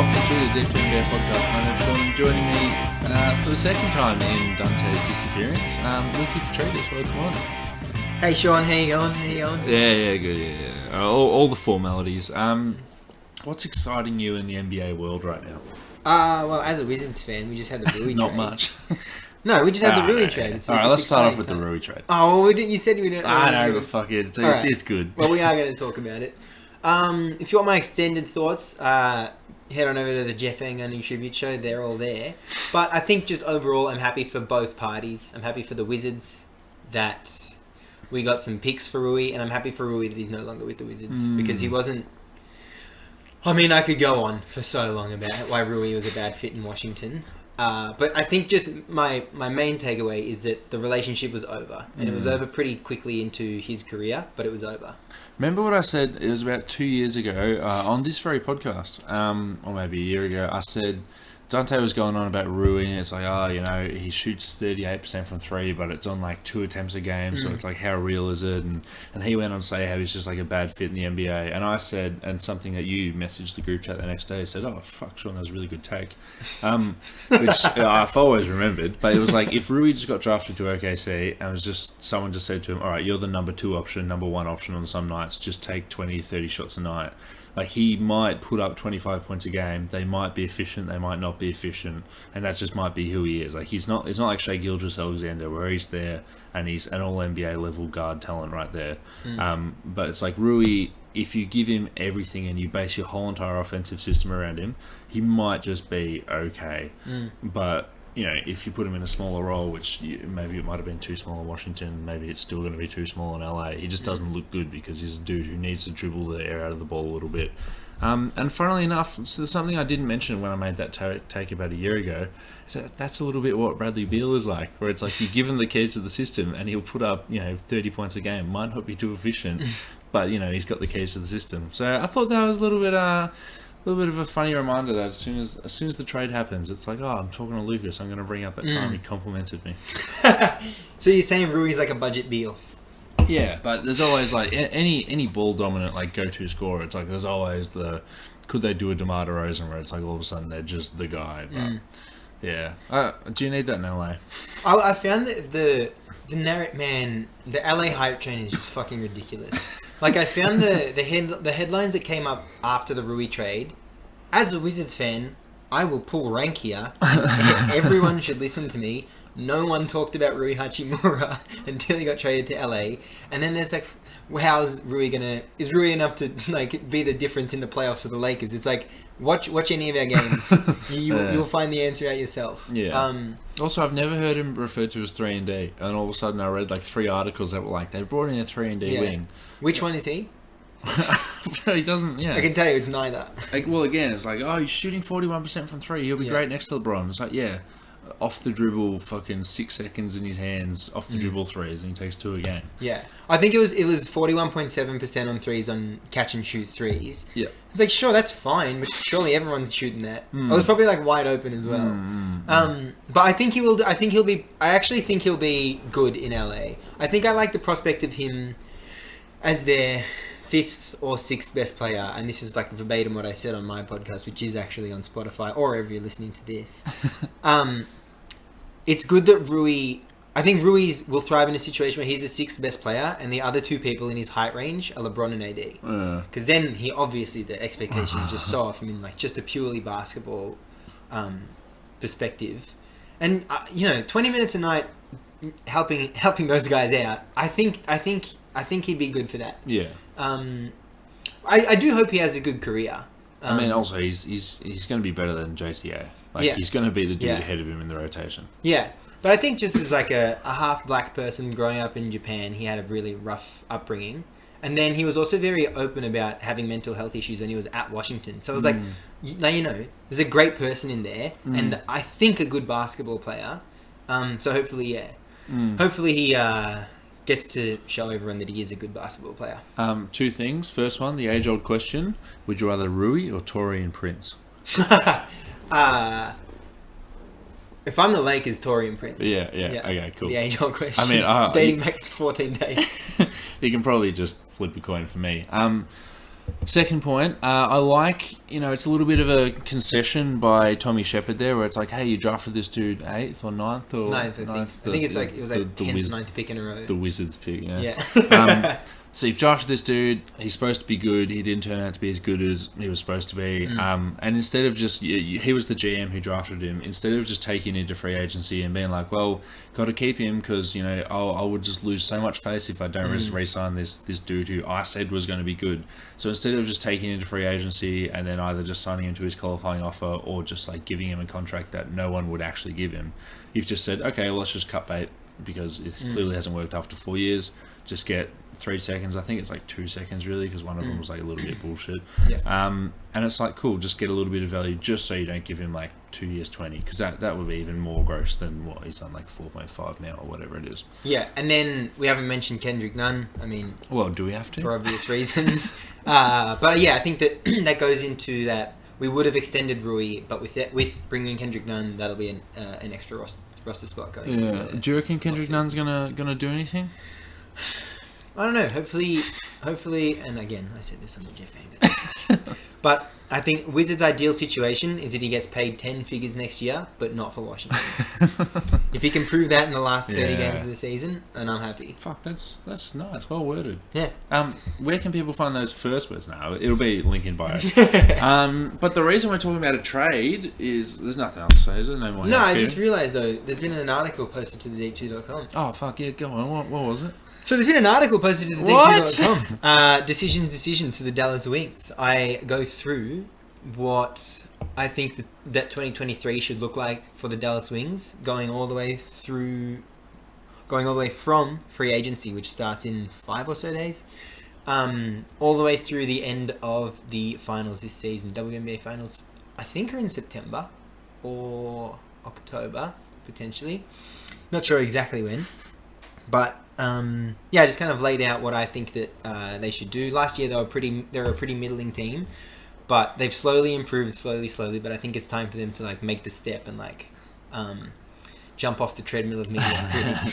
welcome to the Deep NBA podcast. My name's Sean, and joining me for the second time in Dante's disappearance, Lukas Petridis. Welcome on. Hey Sean, how you going? Yeah, good, yeah. All the formalities. What's exciting you in the NBA world right now? Well, as a Wizards fan, we just had the Rui Not trade. much. No, we just had the Rui trade. Alright, let's start off with the Rui trade. Oh, you said we didn't. I know, but fuck it. It's good. Well, we are going to talk about it. If you want my extended thoughts, head on over to the Jeff Gunning tribute show. They're all there. But I think just overall, I'm happy for both parties. I'm happy for the Wizards that we got some picks for Rui, and I'm happy for Rui that he's no longer with the Wizards because he wasn't. I mean, I could go on for so long about why Rui was a bad fit in Washington. But I think just my main takeaway is that the relationship was over. And it was over pretty quickly into his career, but it was over. Remember what I said? It was about 2 years ago on this very podcast, or maybe a year ago. I said Dante was going on about Rui, and it's like, he shoots 38% from three, but it's on like 2 attempts a game, so it's like, how real is it? And he went on to say how he's just like a bad fit in the NBA. And I said, and something that you messaged the group chat the next day, said, oh, fuck, Sean, that was a really good take. Which I've always remembered. But it was like, if Rui just got drafted to OKC, and it was just, someone just said to him, all right, you're the number 2 option, number 1 option on some nights, just take 20, 30 shots a night. Like, he might put up 25 points a game. They might be efficient. They might not be efficient. And that just might be who he is. Like, it's not like Shai Gilgeous-Alexander, where he's there and he's an all-NBA level guard talent right there. But it's like Rui, if you give him everything and you base your whole entire offensive system around him, he might just be okay. But if you put him in a smaller role, which maybe it might have been too small in Washington, maybe it's still going to be too small in LA, he just doesn't look good because he's a dude who needs to dribble the air out of the ball a little bit. And funnily enough, so something I didn't mention when I made that take about a year ago, is that that's a little bit what Bradley Beal is like, where it's like you give him the keys to the system and he'll put up 30 points a game. Might not be too efficient, but he's got the keys to the system. So I thought that was a little bit of a funny reminder that as soon as the trade happens, it's like, oh, I'm talking to Lucas. I'm going to bring up that time he complimented me. So you're saying Rui's like a budget Beal? Yeah, but there's always like any ball dominant like go-to scorer. It's like there's always could they do a DeMar DeRozan where it's like all of a sudden they're just the guy. But yeah, do you need that in LA? I found that the LA hype train is just fucking ridiculous. Like, I found the headlines that came up after the Rui trade. As a Wizards fan, I will pull rank here. Everyone should listen to me. No one talked about Rui Hachimura until he got traded to LA. And then there's like, how is Rui enough to like be the difference in the playoffs of the Lakers? It's like, watch any of our games. You'll find the answer out yourself. Yeah. Also, I've never heard him referred to as 3-and-D, and all of a sudden I read like 3 articles that were like, they brought in a 3-and-D wing. Which one is he? He doesn't. Yeah, I can tell you it's neither. Like, well, again, it's like, oh, he's shooting 41% from 3. He'll be great next to LeBron. It's like, yeah, off the dribble, fucking 6 seconds in his hands, off the dribble threes, and he takes 2 a game. Yeah, I think it was 41.7% on threes on catch and shoot threes. Yeah, it's like, sure, that's fine, but surely everyone's shooting that. It was probably like wide open as well. But I think he will. I actually think he'll be good in LA. I think I like the prospect of him as their 5th or 6th best player, and this is like verbatim what I said on my podcast, which is actually on Spotify or wherever you're listening to this. It's good that Rui. I think Rui will thrive in a situation where he's the 6th best player, and the other 2 people in his height range are LeBron and AD. Because then he obviously the expectations just so off him in like just a purely basketball perspective, and 20 minutes a night helping those guys out. I think he'd be good for that. Yeah. I do hope he has a good career. I mean, also he's going to be better than JTA. Like, he's going to be the dude ahead of him in the rotation. Yeah, but I think just as like a half black person growing up in Japan, he had a really rough upbringing, and then he was also very open about having mental health issues when he was at Washington. So it was like, there's a great person in there, and I think a good basketball player. So hopefully, hopefully he gets to show everyone that he is a good basketball player. 2 things. First one, the age-old question: would you rather Rui or Taurean Prince? If I'm the Lakers, Taurean Prince. Yeah. Okay, cool. The age-old question. I mean, dating back 14 days. You can probably just flip a coin for me. Second point, I like, it's a little bit of a concession by Tommy Shepard there, where it's like, hey, you drafted this dude 8th or 9th or... Ninth, I think it's like, it was like 10th, 9th pick in a row. The Wizards pick, yeah. Yeah. So you've drafted this dude, he's supposed to be good, he didn't turn out to be as good as he was supposed to be, and instead of just, he was the GM who drafted him, instead of just taking him into free agency and being like, well, got to keep him because, I would just lose so much face if I don't just re-sign this dude who I said was going to be good. So instead of just taking him into free agency and then either just signing him to his qualifying offer or just like giving him a contract that no one would actually give him, you've just said, okay, well, let's just cut bait because it clearly hasn't worked after 4 years. Just get 3 seconds. I think it's like 2 seconds really, because one of them was like a little bit bullshit. Yeah. And it's like, cool, just get a little bit of value just so you don't give him like 2 years 20, because that would be even more gross than what he's done, like 4.5 now or whatever it is. Yeah, and then we haven't mentioned Kendrick Nunn. I mean, well, do we have to? For obvious reasons. But yeah, I think that that goes into that. We would have extended Rui, but with bringing Kendrick Nunn, that'll be an extra roster spot going. Yeah. Do you reckon Kendrick Nunn's gonna do anything? I don't know. Hopefully, and again, I said this on the Jeff Van. But I think Wizards' ideal situation is that he gets paid 10 figures next year, but not for Washington. If he can prove that in the last 30 games of the season, then I'm happy. Fuck, that's nice. Well worded. Yeah. Where can people find those first words now? It'll be link in bio. But the reason we're talking about a trade is there's nothing else to say, is there? No more. No, I just realised though, there's been an article posted to the deep2.com. Oh fuck yeah, go on. What was it? So there's been an article posted to the deep2.com. Decisions for the Dallas Wings. I go through what I think that 2023 should look like for the Dallas Wings, going all the way from free agency, which starts in 5 or so days, all the way through the end of the finals this season. WNBA finals, I think, are in September or October, potentially. Not sure exactly when. But I just kind of laid out what I think that they should do. Last year they were a pretty middling team, but they've slowly improved, slowly. But I think it's time for them to like make the step and like jump off the treadmill of mediocrity.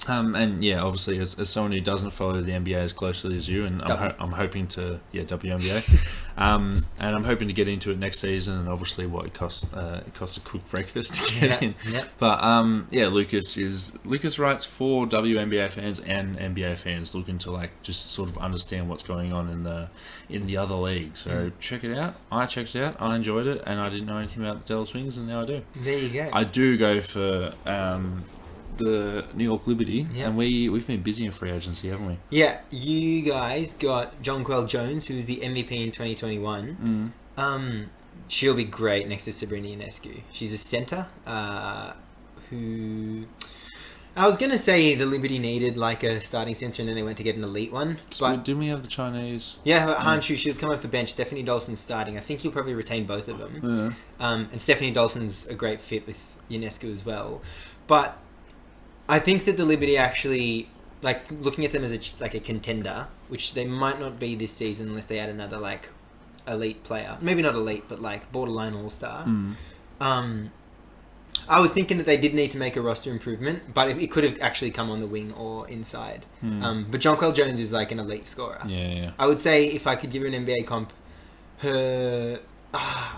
And yeah, obviously, as someone who doesn't follow the NBA as closely as you, and I'm hoping to, WNBA, and I'm hoping to get into it next season. And obviously, what it costs a cooked breakfast to get in. Yeah. But Lucas writes for WNBA fans and NBA fans looking to like just sort of understand what's going on in the other league. So check it out. I checked it out. I enjoyed it, and I didn't know anything about the Dallas Wings, and now I do. There you go. I do go for the New York Liberty, and we've been busy in free agency, haven't we? Yeah, you guys got Jonquel Jones, who's the MVP in 2021. She'll be great next to Sabrina Ionescu. She's a center who... I was going to say the Liberty needed like a starting center and then they went to get an elite one. But didn't we have the Chinese? Yeah, Han Shu, she was coming off the bench. Stephanie Dolson's starting. I think you'll probably retain both of them. And Stephanie Dolson's a great fit with Ionescu as well. But I think that the Liberty actually, like, looking at them as a contender, which they might not be this season unless they add another, like, elite player. Maybe not elite, but, like, borderline all-star. I was thinking that they did need to make a roster improvement, but it could have actually come on the wing or inside. But Jonquel Jones is, like, an elite scorer. Yeah. I would say if I could give her an NBA comp, her...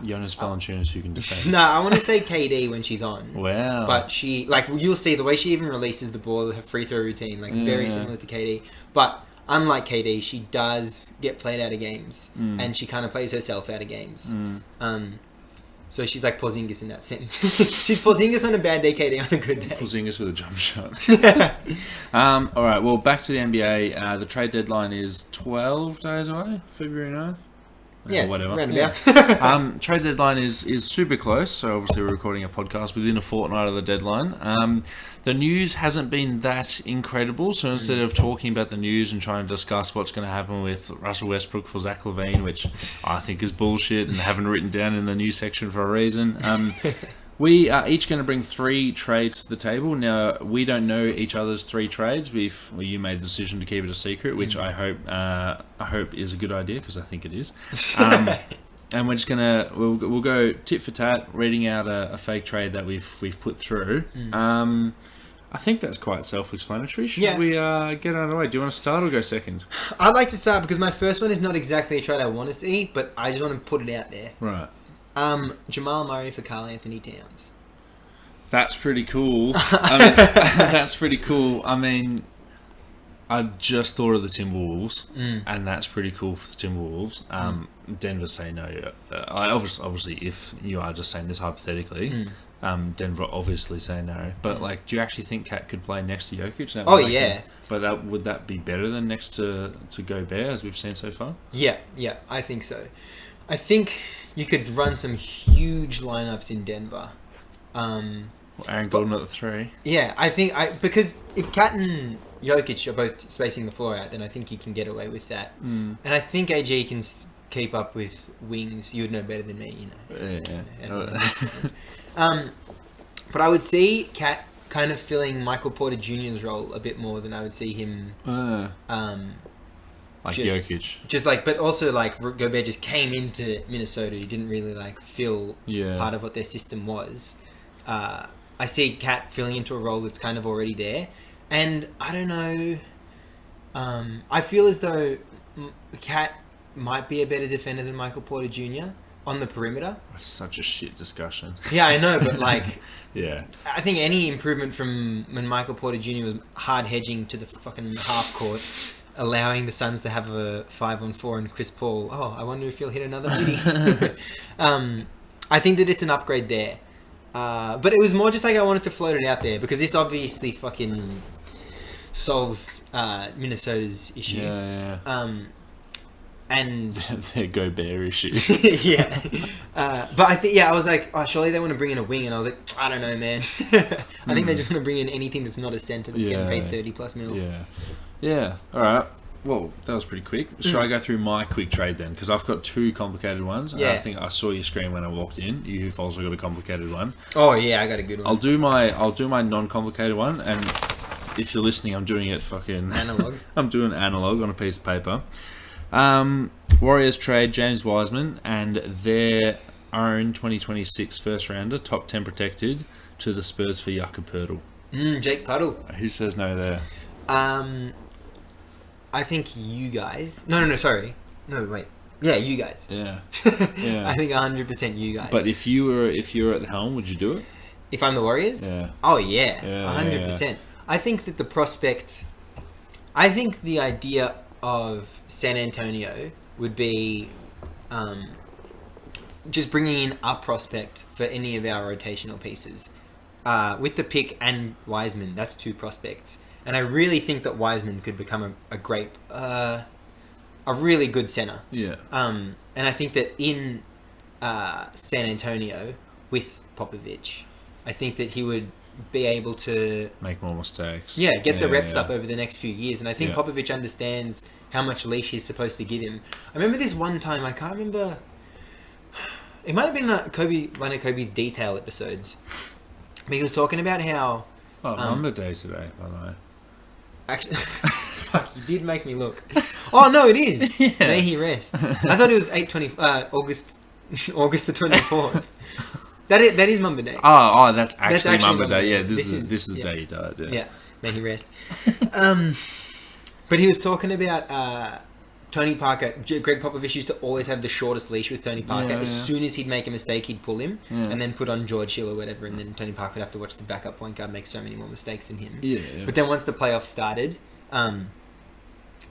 Jonas Valanciunas who can defend. No, I want to say KD when she's on. Wow. But she, like, you'll see the way she even releases the ball, her free throw routine, like, very similar to KD. But unlike KD, she does get played out of games, and she kind of plays herself out of games. So she's like Porzingis in that sense. She's Porzingis on a bad day, KD on a good day. Porzingis with a jump shot. All right, well, back to the NBA. The trade deadline is 12 days away, February 9th. Yeah, whatever. Roundabouts. Trade deadline is super close, so obviously we're recording a podcast within a fortnight of the deadline. The news hasn't been that incredible, so instead of talking about the news and trying to discuss what's going to happen with Russell Westbrook for Zach LaVine, which I think is bullshit and haven't written down in the news section for a reason, we are each going to bring 3 trades to the table. Now, we don't know each other's 3 trades. You made the decision to keep it a secret, which I hope is a good idea, because I think it is. And we're just gonna we'll go tit for tat, reading out a fake trade that we've put through. I think that's quite self-explanatory. Should Yeah. we get on the way? Do you want to start or go second? I'd like to start because my first one is not exactly a trade I want to see, but I just want to put it out there. Right. Jamal Murray for Karl Anthony Towns. That's pretty cool. That's pretty cool. I mean, I just thought of the Timberwolves, and that's pretty cool for the Timberwolves. Denver say no. Obviously, if you are just saying this hypothetically, Denver obviously say no. But like, do you actually think Cat could play next to Jokic? That would make him- but would that be better than next to Gobert, as we've seen so far? Yeah, I think so. I think you could run some huge lineups in Denver. Aaron Gordon at the 3. Yeah, I think because if Cat and Jokic are both spacing the floor out, then I think you can get away with that. And I think AG can keep up with wings. You would know better than me, you know. Yeah. But I would see Cat kind of filling Michael Porter Jr.'s role a bit more than I would see him. Like Jokic. Just like, but also like Gobert just came into Minnesota. He didn't really like feel part of what their system was. I see Cat filling into a role that's kind of already there. And I don't know. I feel as though Cat might be a better defender than Michael Porter Jr. on the perimeter. Such a shit discussion. Yeah, I know, but like, yeah, I think any improvement from when Michael Porter Jr. was hard hedging to the fucking half court, allowing the Suns to have a 5-on-4 and Chris Paul. Oh, I wonder if he'll hit another midi. I think that it's an upgrade there. But it was more just like I wanted to float it out there because this obviously fucking solves Minnesota's issue. Yeah. And their Gobert issue. yeah. But I think, I was like, oh, surely they want to bring in a wing. And I was like, I don't know, man. I think they just want to bring in anything that's not a center that's getting paid 30 plus mil. Yeah. All right. Well, that was pretty quick. Should I go through my quick trade then? Because I've got 2 complicated ones. Yeah. I think I saw your screen when I walked in. You've also got a complicated one. Oh yeah, I got a good one. I'll do my non-complicated one, and if you're listening, I'm doing it fucking analog. I'm doing analog on a piece of paper. Warriors trade James Wiseman and their own 2026 first rounder, top 10 protected, to the Spurs for Jakob Poeltl. Jake Puddle. Who says no there? I think you guys. No, sorry. No, wait. Yeah, you guys. Yeah. I think 100% you guys. But if you were at the helm, would you do it? If I'm the Warriors? Yeah. Oh yeah, 100%. Yeah. I think that the idea of San Antonio would be just bringing in a prospect for any of our rotational pieces. With the pick and Wiseman, that's 2 prospects. And I really think that Wiseman could become a really good center. Yeah. And I think that in San Antonio with Popovich, I think that he would be able to make more mistakes. Yeah, get the reps up over the next few years. And I think Popovich understands how much leash he's supposed to give him. I remember this one time, I can't remember. It might have been one of Kobe's detail episodes. But he was talking about how... Oh, Mamba Day today, by the way. Actually, fuck, you did make me look. Oh, no, it is. Yeah. May he rest. I thought it was August the 24th. That is Mamba Day. Oh, that's actually Mamba Day. Yeah, this is the day he died. Yeah, may he rest. But he was talking about Tony Parker. Greg Popovich used to always have the shortest leash with Tony Parker. As soon as he'd make a mistake, he'd pull him and then put on George Hill or whatever, and then Tony Parker would have to watch the backup point guard make so many more mistakes than him. Yeah. But then once the playoffs started,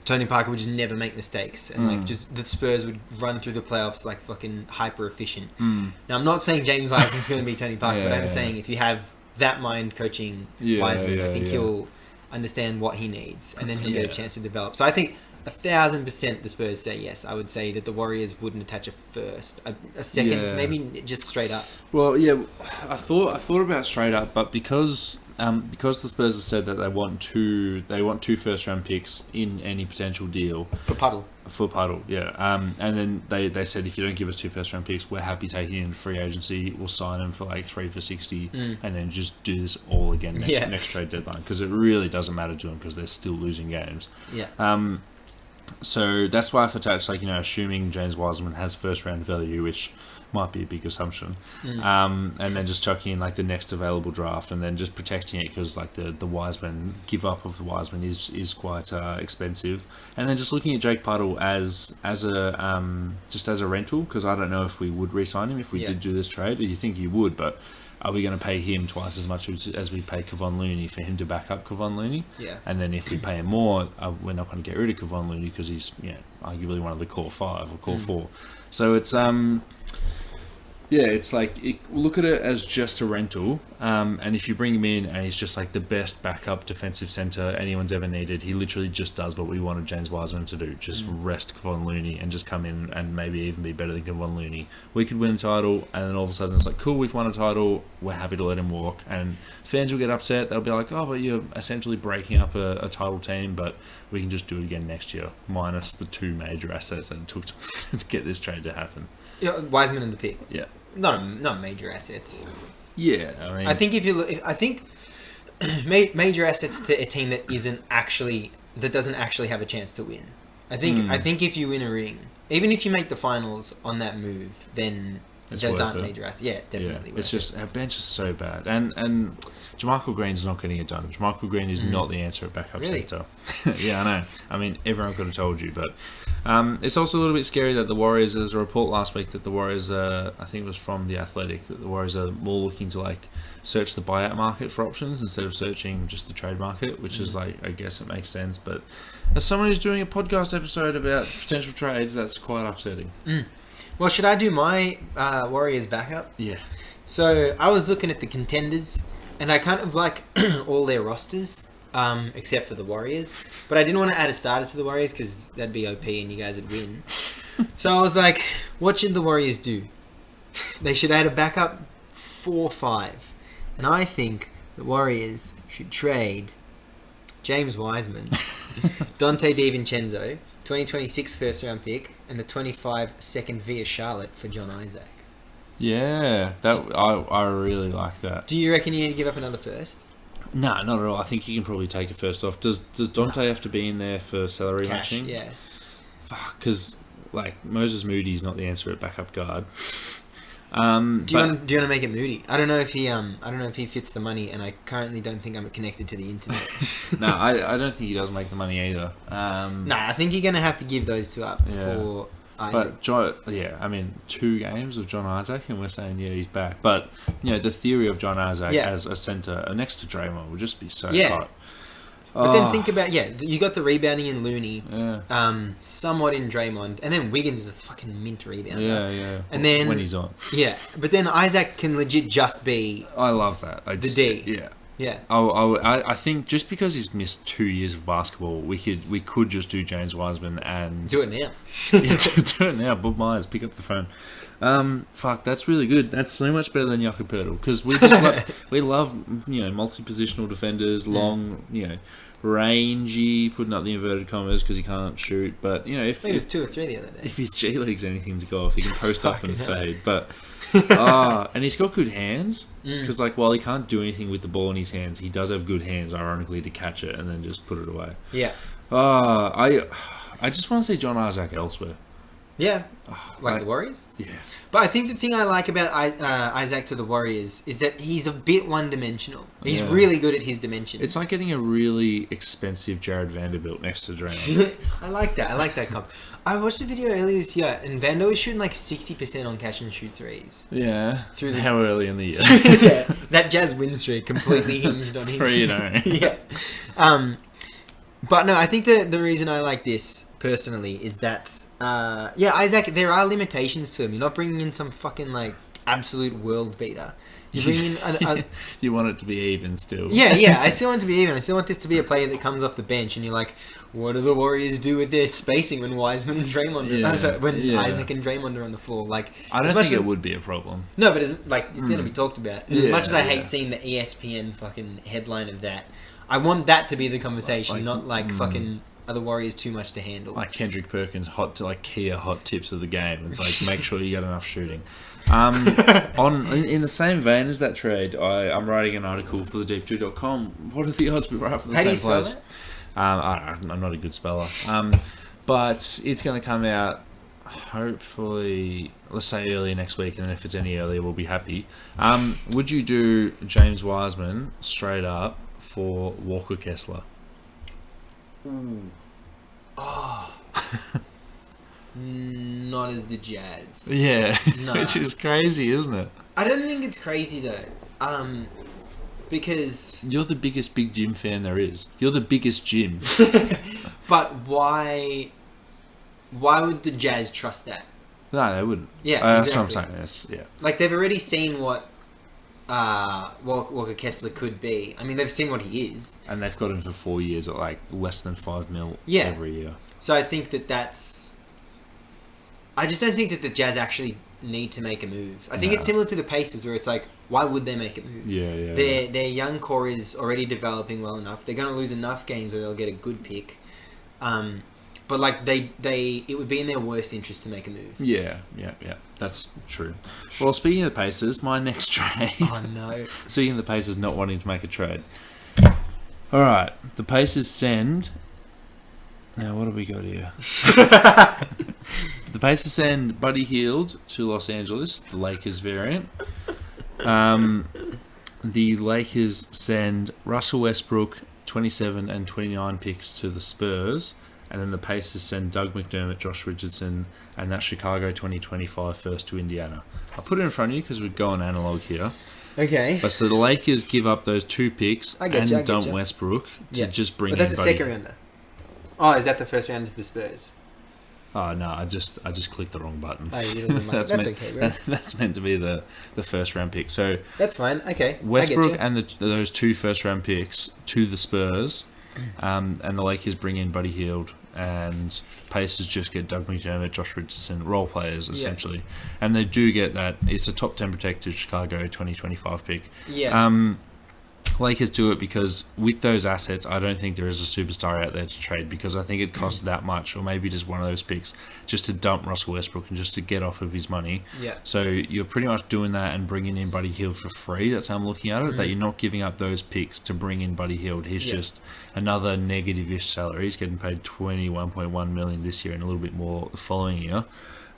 Tony Parker would just never make mistakes, and like just the Spurs would run through the playoffs like fucking hyper efficient. Now I'm not saying James Wiseman's going to be Tony Parker, but I'm saying if you have that mind coaching Wiseman, I think he'll understand what he needs, and then he'll get a chance to develop. So I think 1,000% the Spurs say yes. I would say that the Warriors wouldn't attach a first, a second, maybe just straight up. Well, yeah, I thought about straight up, but because the Spurs have said that they want two first round picks in any potential deal for Puddle, and then they said if you don't give us 2 first round picks, we're happy taking in free agency. We'll sign them for like 3 for $60, and then just do this all again next trade deadline, because it really doesn't matter to them because they're still losing games. Yeah. So that's why I've attached, assuming James Wiseman has first round value, which might be a big assumption. And then just chucking in like the next available draft, and then just protecting it because like the Wiseman give up of the Wiseman is quite expensive. And then just looking at Jake Puddle as a rental, because I don't know if we would re-sign him if we did do this trade. You think you would, but are we going to pay him twice as much as we pay Kevon Looney for him to back up Kevon Looney? Yeah. And then if we pay him more, we're not going to get rid of Kevon Looney because he's arguably one of the core 5 or core 4. So it's it's like look at it as just a rental, and if you bring him in and he's just like the best backup defensive center anyone's ever needed, he literally just does what we wanted James Wiseman to do, just rest Kevon Looney and just come in and maybe even be better than Kevon Looney. We could win a title, and then all of a sudden it's like, cool, we've won a title, we're happy to let him walk, and fans will get upset. They'll be like, oh, but you're essentially breaking up a title team, but we can just do it again next year, minus the 2 major assets that it took to get this trade to happen. Yeah, Wiseman and the pick. Yeah. Not major assets. Yeah, I mean, I think major assets to a team that doesn't actually have a chance to win. I think if you win a ring, even if you make the finals on that move, then those aren't major assets. Yeah, definitely. Yeah. It's just our bench is so bad, and Jermichael Green's not getting it done. Jermichael Green is not the answer at backup center. Yeah, I know. I mean, everyone could have told you, but it's also a little bit scary that the Warriors. There's a report last week that the Warriors, I think it was from The Athletic, that the Warriors are more looking to like search the buyout market for options instead of searching just the trade market, which is like, I guess it makes sense. But as someone who's doing a podcast episode about potential trades, that's quite upsetting. Well, should I do my Warriors backup? Yeah. So I was looking at the contenders, and I kind of like all their rosters, except for the Warriors. But I didn't want to add a starter to the Warriors because that'd be OP and you guys would win. So I was like, what should the Warriors do? They should add a backup 4-5. And I think the Warriors should trade James Wiseman, Dante DiVincenzo, 2026 first round pick, and the 25 second via Charlotte for John Isaac. Yeah, I really like that. Do you reckon you need to give up another first? No, not at all. I think you can probably take it first off. Does Dante have to be in there for salary Cash, matching? Yeah. Fuck, because like Moses Moody's not the answer at backup guard. Do you want to make it Moody? I don't know if he fits the money, and I currently don't think I'm connected to the internet. No, I don't think he does make the money either. I think you're gonna have to give those 2 up for Isaac. But I mean, 2 games of John Isaac, and we're saying he's back. But the theory of John Isaac as a center next to Draymond would just be so hot. But then think about, you got the rebounding in Looney, somewhat in Draymond, and then Wiggins is a fucking mint rebounder. Yeah. And then when he's on. Yeah, but then Isaac can legit just be I love that. the D. Yeah. I think just because he's missed 2 years of basketball, we could just do James Wiseman and do it now. Do it now. Bob Myers, pick up the phone. Fuck, that's really good. That's so much better than Jakob Poeltl, because we just we love multi-positional defenders, long, rangy, putting up the inverted commas because he can't shoot. But if 2 or 3 the other day, if his G League's anything to go off, he can post up and fade. But and he's got good hands, because while he can't do anything with the ball in his hands, he does have good hands, ironically, to catch it and then just put it away. Yeah. I just want to see John Isaac elsewhere. Yeah, like the Warriors? Yeah. But I think the thing I like about Isaac to the Warriors is that he's a bit one-dimensional. He's really good at his dimension. It's like getting a really expensive Jared Vanderbilt next to Draymond. I like that comp. I watched a video earlier this year, and Vando was shooting like 60% on catch and shoot threes. Yeah. How early in the year? Yeah. That Jazz win streak completely hinged on him. 3-0. Yeah. But no, I think the reason I like this personally is that Isaac, there are limitations to him. You're not bringing in some fucking absolute world beater. You bring in you want it to be even still. Yeah. I still want it to be even. I still want this to be a player that comes off the bench, and you're like, what do the Warriors do with their spacing when Wiseman and Draymond Isaac and Draymond are on the floor? I don't think it would be a problem. No, but it's going to be talked about. And as much as I hate seeing the ESPN fucking headline of that, I want that to be the conversation, not fucking are the Warriors too much to handle. Like Kendrick Perkins Kia hot tips of the game. It's make sure you get enough shooting. In the same vein as that trade, I'm writing an article for the Deep2.com. What are the odds we write for the same place? I'm not a good speller. But it's going to come out, hopefully, let's say early next week, and then if it's any earlier, we'll be happy. Would you do James Wiseman straight up for Walker Kessler? Ooh. Oh. Not as the Jazz. Yeah, No. which is crazy, isn't it? I don't think it's crazy though. Because You're the biggest Big Jim fan there is. You're the biggest Jim. but why would the Jazz trust that? No, they wouldn't. Yeah, that's what I'm exactly. saying. Yes, yeah. Like they've already seen what Walker Kessler could be. I mean, they've seen what he is. And they've got him for 4 years at like less than $5 million every year. So I think that's. I just don't think that the Jazz actually need to make a move. I think it's similar to the Pacers, where it's like, why would they make a move? Yeah. Their young core is already developing well enough. They're going to lose enough games where they'll get a good pick. But like it would be in their worst interest to make a move. Yeah. That's true. Well, speaking of the Pacers, my next trade. Oh no! Speaking of the Pacers not wanting to make a trade. All right, the Pacers send. Now, what have we got here? The Pacers send Buddy Hield to Los Angeles, the Lakers variant. The Lakers send Russell Westbrook, 27 and 29 picks to the Spurs. And then the Pacers send Doug McDermott, Josh Richardson, and that Chicago 2025 first to Indiana. I'll put it in front of you because we're going analog here. Okay. But so the Lakers give up those 2 picks and dump you. Westbrook to just bring but in that's a Buddy. second rounder. Oh, is that the first round to the Spurs? Oh no, I just clicked the wrong button. Oh, you didn't the that's okay, bro. That's meant to be the first round pick. So that's fine. Okay. Westbrook and those 2 first round picks to the Spurs, and the Lakers bring in Buddy Hield, and Pacers just get Doug McDermott, Josh Richardson, role players essentially, and they do get that. It's a top 10 protected Chicago 2025 pick. Yeah. Lakers do it because with those assets, I don't think there is a superstar out there to trade, because I think it costs that much, or maybe just one of those picks, just to dump Russell Westbrook and just to get off of his money. Yeah. So you're pretty much doing that and bringing in Buddy Hield for free. That's how I'm looking at it. That you're not giving up those picks to bring in Buddy Hield. He's just another negative-ish salary. He's getting paid $21.1 million this year and a little bit more the following year.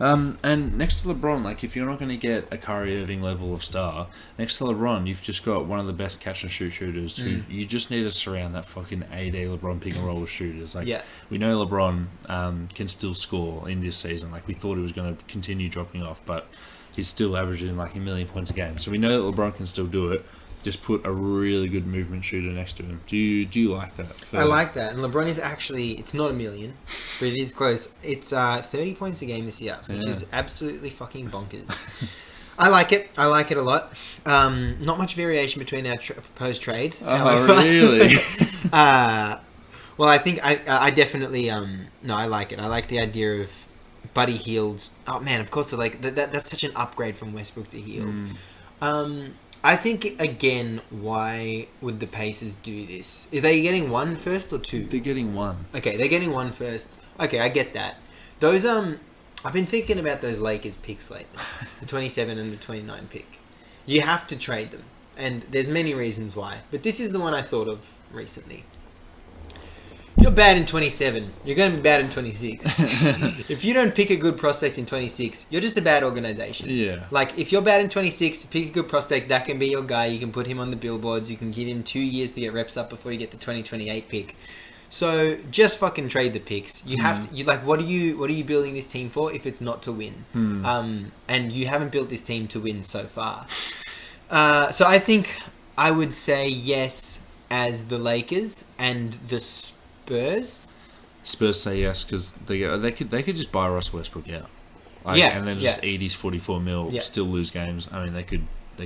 And next to LeBron, like if you're not going to get a Kyrie Irving level of star, next to LeBron, you've just got one of the best catch and shoot shooters. Who you just need to surround that fucking AD LeBron pick and roll with shooters. Like we know LeBron can still score in this season. Like we thought he was going to continue dropping off, but he's still averaging like 1 million points a game. So we know that LeBron can still do it. Just put a really good movement shooter next to him. Do you like that? I like that. And LeBron is actually, it's not 1 million, but it is close. It's 30 points a game this year, which is absolutely fucking bonkers. I like it. I like it a lot. Not much variation between our proposed trades. Oh, really? Well, I think I definitely, no, I like it. I like the idea of Buddy Hield. Oh, man, of course, that's such an upgrade from Westbrook to Hield. I think, again, why would the Pacers do this? Are they getting 1 first or 2? They're getting 1. Okay, they're getting 1 first. Okay, I get that. Those, I've been thinking about those Lakers picks lately. The 27 and the 29 pick. You have to trade them. And there's many reasons why. But this is the one I thought of recently. You're bad in 27. You're going to be bad in 26. If you don't pick a good prospect in 26, you're just a bad organization. Yeah. Like, if you're bad in 26, pick a good prospect. That can be your guy. You can put him on the billboards. You can give him 2 years to get reps up before you get the 2028 pick. So, just fucking trade the picks. You have to... what are you building this team for if it's not to win? And you haven't built this team to win so far. So, I think I would say yes as the Lakers and the Spurs say yes because they could just buy Russell Westbrook out, and then just eat his 44 mil, still lose games. I mean, they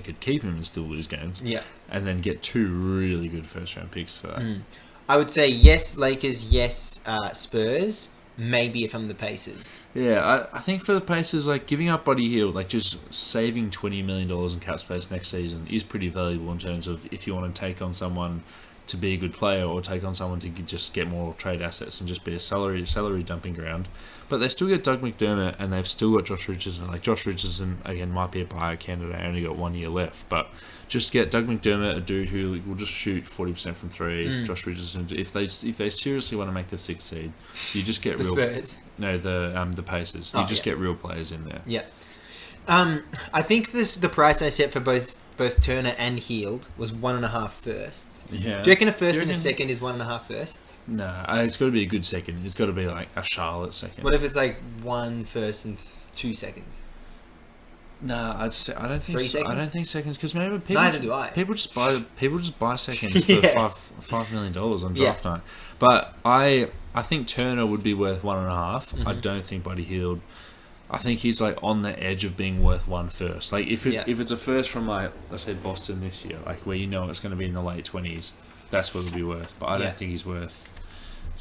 could keep him and still lose games, and then get 2 really good first round picks for that. I would say yes Lakers, yes Spurs. Maybe if I'm the Pacers. Yeah, I think for the Pacers, like giving up Buddy Hield, like just saving $20 million in cap space next season is pretty valuable in terms of if you want to take on someone to be a good player or take on someone to just get more trade assets and just be a salary dumping ground. But they still get Doug McDermott, and they've still got Josh Richardson. Like, Josh Richardson, again, might be a buyer candidate. Only got 1 year left. But just get Doug McDermott, a dude who will just shoot 40% from three. Josh Richardson. If they seriously want to make the 6th seed, you just get Spurs. No, the Pacers. You get real players in there. Yeah. I think the price I set for both Turner and Hield was 1.5 firsts. Yeah. Do you reckon a first and a second is 1.5 firsts? No, it's got to be a good second. It's got to be like a Charlotte second. What if it's like 1 first and 2 seconds? No, I don't think 3 seconds. I don't think seconds, because maybe people. Neither do I. People just buy seconds for $5 million on draft night. But I think Turner would be worth 1.5. I don't think Buddy Hield. I think he's like on the edge of being worth 1 first. Like if it's a first from, like, let's say Boston this year, like where you know it's going to be in the late 20s, that's what it'll be worth. But I don't think he's worth.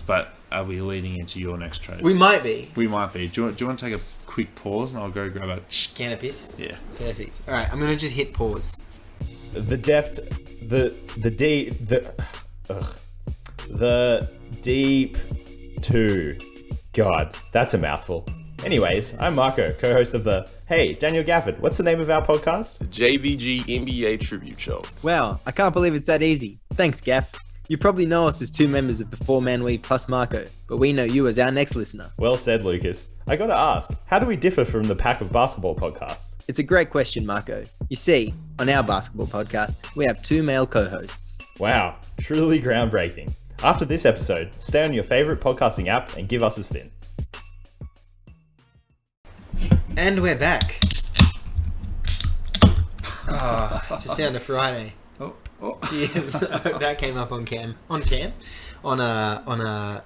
But are we leading into your next trade? We might be. Do you want to take a quick pause and I'll go grab a can of piss? Yeah. Perfect. All right, I'm going to just hit pause. The depth, the deep two. God, that's a mouthful. Anyways, I'm Marco, co-host of the Hey, Daniel Gafford, what's the name of our podcast? The JVG NBA Tribute Show. Wow, I can't believe it's that easy. Thanks, Gaff. You probably know us as 2 members of the 4-Man Weave plus Marco, but we know you as our next listener. Well said, Lucas. I gotta ask, how do we differ from the pack of basketball podcasts? It's a great question, Marco. You see, on our basketball podcast, we have 2 male co-hosts. Wow, truly groundbreaking. After this episode, stay on your favorite podcasting app and give us a spin. And we're back. Oh, it's the sound of Friday. Oh. Yes, that came up on cam. On cam? On a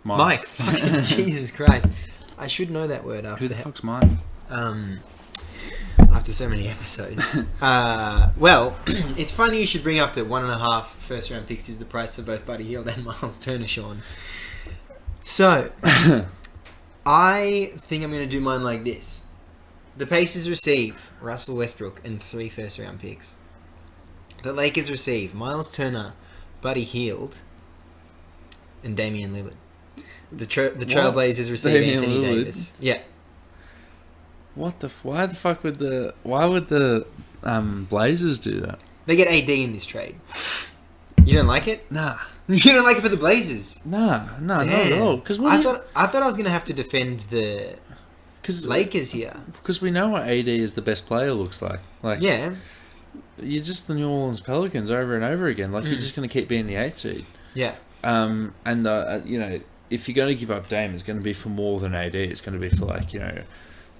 mic. Fucking Jesus Christ. I should know that word after. Who the fuck's Mike? After so many episodes. Well, it's funny you should bring up that 1.5 first round picks is the price for both Buddy Hield and Miles Turner, Sean. So, I think I'm going to do mine like this. The Pacers receive Russell Westbrook and 3 first round picks. The Lakers receive Miles Turner, Buddy Hield, and Damian Lillard. The Trailblazers receive Damian Anthony Lillard? Davis. Yeah. Why would the Blazers do that? They get AD in this trade. You don't like it? Nah. You don't like it for the Blazers? Nah, not at all. Because I thought I was going to have to defend the Cause, Lakers here. Because we know what AD is the best player looks like. Like, yeah. You're just the New Orleans Pelicans over and over again. Like, you're just going to keep being the 8th seed. Yeah. And, you know, if you're going to give up Dame, it's going to be for more than AD. It's going to be for, like, you know,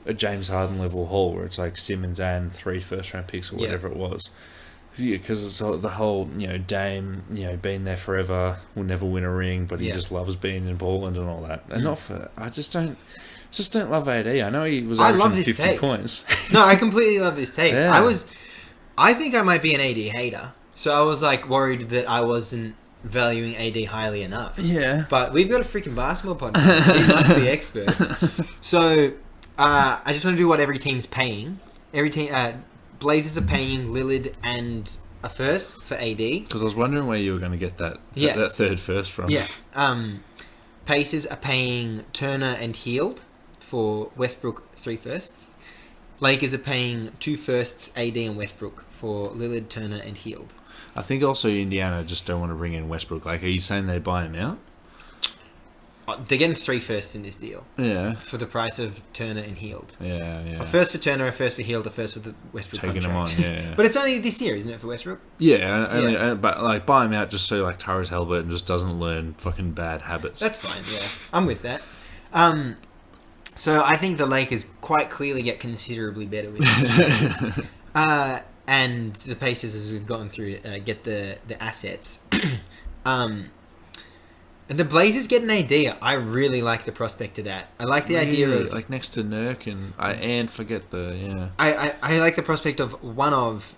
a James Harden level haul where it's like Simmons and 3 first round picks or whatever it was. Because it's the whole, you know, Dame, you know, been there forever, will never win a ring, but he just loves being in Portland and all that. And not for, I just don't love AD. I know he was averaging 50 take. points. No, I completely love this take. Yeah. I think I might be an AD hater. So I was like worried that I wasn't valuing AD highly enough. Yeah. But we've got a freaking basketball podcast. We must be experts. So I just want to do what every team's paying. Every team, Blazers are paying Lillard and a first for AD. Because I was wondering where you were going to get that 3rd first from. Yeah. Pacers are paying Turner and Hield for Westbrook 3 firsts. Lakers are paying 2 firsts, AD and Westbrook, for Lillard, Turner, and Hield. I think also Indiana just don't want to bring in Westbrook. Like, are you saying they buy him out? They're getting 3 firsts in this deal. Yeah. For the price of Turner and Hield. Yeah. A first for Turner, a first for Hield, a first for the Westbrook Taking contract. him on, yeah. But it's only this year, isn't it, for Westbrook? Yeah, but like buy him out just so like Tyrese Halliburton just doesn't learn fucking bad habits. That's fine, yeah. I'm with that. So I think the Lakers quite clearly get considerably better with this trade. And the Pacers, as we've gone through, get the assets. And the Blazers get an AD. I really like the prospect of that. I like the idea of like next to Nurk and forget the I like the prospect of one of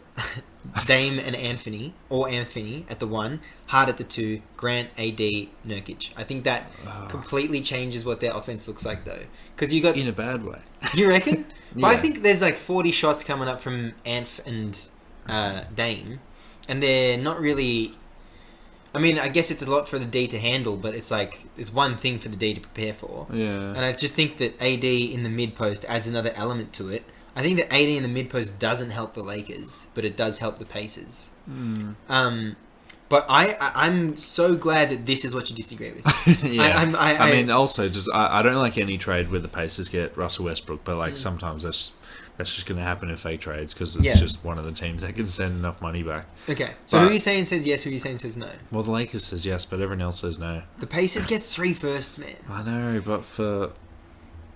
Dame and Anthony, or Anthony at the 1, Hart at the 2, Grant, AD, Nurkic. I think that completely changes what their offense looks like, though. Because you got in a bad way. You reckon? Yeah. But I think there's like 40 shots coming up from Anth and Dame, and they're not really I mean, I guess it's a lot for the D to handle, but it's like it's one thing for the D to prepare for. Yeah. And I just think that AD in the mid post adds another element to it. I think that AD in the mid post doesn't help the Lakers, but it does help the Pacers. But I'm so glad that this is what you disagree with. Yeah. I mean, also, just I don't like any trade where the Pacers get Russell Westbrook, but like sometimes that's just going to happen in fake trades because it's just one of the teams that can send enough money back. Okay. So who are you saying says yes, who are you saying says no? Well, the Lakers says yes, but everyone else says no. The Pacers get 3 firsts, man. I know, but for...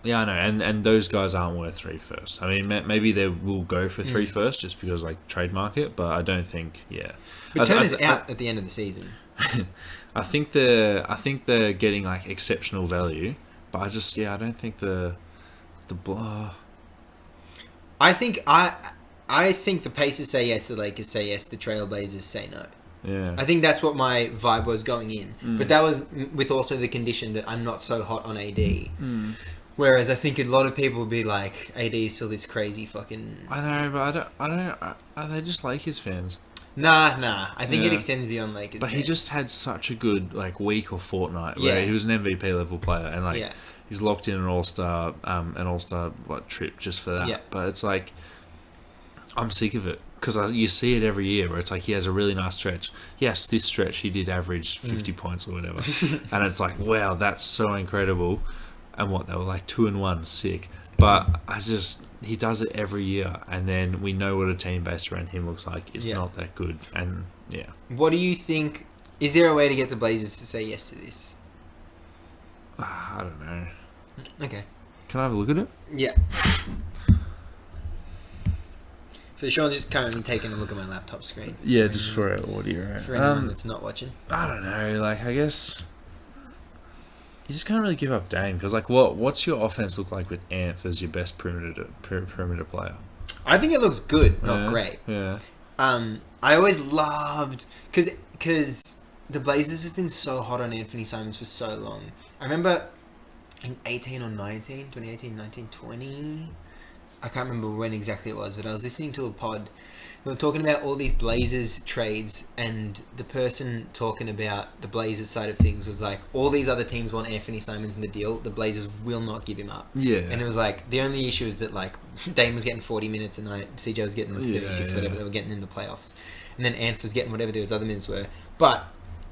Yeah, I know, and those guys aren't worth 3 firsts. I mean, maybe they will go for 3 firsts just because, like, trademark it, but I don't think, But Turner's out at the end of the season. I think they're getting, like, exceptional value, but I don't think the I think the Pacers say yes, the Lakers say yes, the Trailblazers say no. Yeah. I think that's what my vibe was going in. But that was with also the condition that I'm not so hot on AD. Whereas I think a lot of people would be like, AD is still this crazy fucking... I know, but I don't... Are they just Lakers fans? Nah. I think it extends beyond Lakers. But he just had such a good, like, week or fortnight where he was an MVP level player and, like, he's locked in an all-star like, trip just for that. Yeah. But it's like, I'm sick of it. Because you see it every year where it's like he has a really nice stretch. Yes, this stretch he did average 50 points or whatever. And it's like, wow, that's so incredible. And what, they were like 2-1, sick. But he does it every year. And then we know what a team based around him looks like. It's not that good. And What do you think? Is there a way to get the Blazers to say yes to this? I don't know. Okay. Can I have a look at it? Yeah. So Sean's just currently taking a look at my laptop screen. Yeah, just for our audio. For anyone that's not watching. I don't know. Like, I guess you just can't really give up Dame because, like, what's your offense look like with Ant as your best perimeter player? I think it looks good, not great. Yeah. I always loved because the Blazers have been so hot on Anthony Simons for so long. I remember in 2018, 19, 20. I can't remember when exactly it was, but I was listening to a pod. They were talking about all these Blazers trades, and the person talking about the Blazers side of things was like, all these other teams want Anthony Simons in the deal. The Blazers will not give him up. Yeah. And it was like, the only issue is that, like, Dame was getting 40 minutes a night, CJ was getting 36, whatever they were getting in the playoffs. And then Anth was getting whatever those other minutes were. But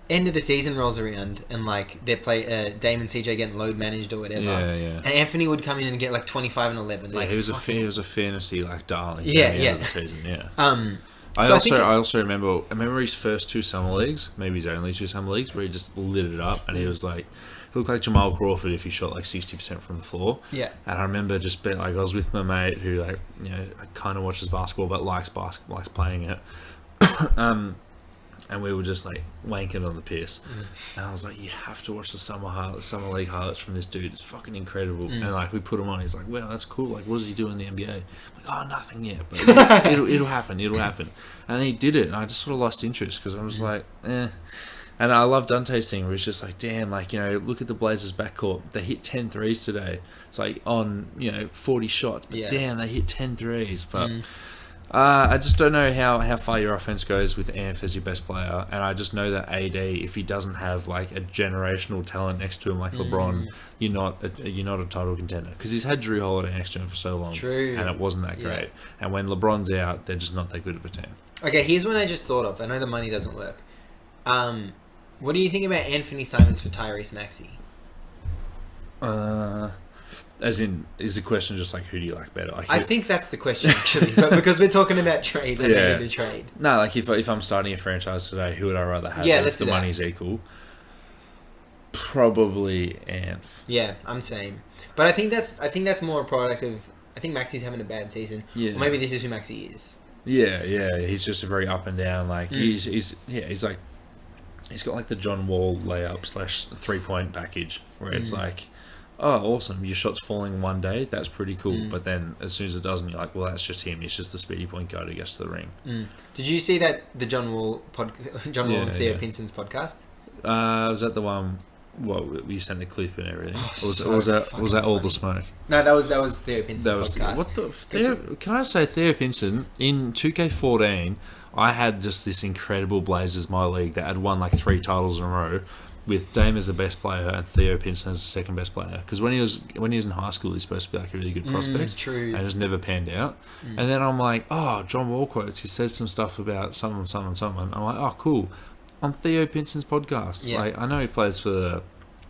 end of the season rolls around and like they play Dame and CJ getting load managed or whatever. And Anthony would come in and get like 25 and 11. Yeah, like he was a fantasy like darling. Yeah, at the end of the season. I also remember his first 2 summer leagues, maybe his only 2 summer leagues, where he just lit it up and he was like, he looked like Jamal Crawford if he shot like 60% from the floor. Yeah. And I remember just being like, I was with my mate who like, kind of watches basketball but likes playing it. And we were just like wanking on the piss. And I was like, you have to watch the summer league highlights from this dude. It's fucking incredible. And like we put him on. He's like, wow, that's cool. Like, what does he do in the NBA? I'm like, oh, nothing yet, but it'll happen. It'll happen. And he did it, and I just sort of lost interest because I was like, eh. And I love Dante's thing where it's just like, damn, like, look at the Blazers backcourt. They hit 10 threes today. It's like on, 40 shots. But damn, they hit 10 threes. But I just don't know how far your offense goes with Anth as your best player. And I just know that AD, if he doesn't have like a generational talent next to him like LeBron, you're not a title contender. Because he's had Drew Holiday next to him for so long. True. And it wasn't that great. And when LeBron's out, they're just not that good of a team. Okay, here's one I just thought of. I know the money doesn't work. What do you think about Anthony Simons for Tyrese Maxey? As in, is the question just like, who do you like better? Like, I think that's the question, actually. But because we're talking about trades, I needed to trade. No, like if I'm starting a franchise today, who would I rather have if the money's equal? Probably Anth. Yeah, I'm saying. But I think that's more a product of... I think Maxey's having a bad season. Yeah. Or maybe this is who Maxey is. Yeah. He's just a very up and down. Like, he's like... He's got like the John Wall layup / 3-point package where it's like, oh, awesome, your shot's falling one day, that's pretty cool. But then as soon as it doesn't, you're like, well, that's just him. He's just the speedy point guard who gets to the ring. Did you see that the John Wall and Theo Pinson's podcast? Was that the one? What you sent the clip and everything? Or was that all the smoke? No, that was Theo Pinson's podcast. What the? Can I say Theo Pinson in 2K14 I had just this incredible Blazers my league that had won like 3 titles in a row, with Dame as the best player and Theo Pinson as the second best player. Because when he was in high school, he's supposed to be like a really good prospect. True. And just never panned out. And then I'm like, oh, John Wall quotes. He says some stuff about someone. I'm like, oh, cool. On Theo Pinson's podcast. Yeah. Like, I know he plays for the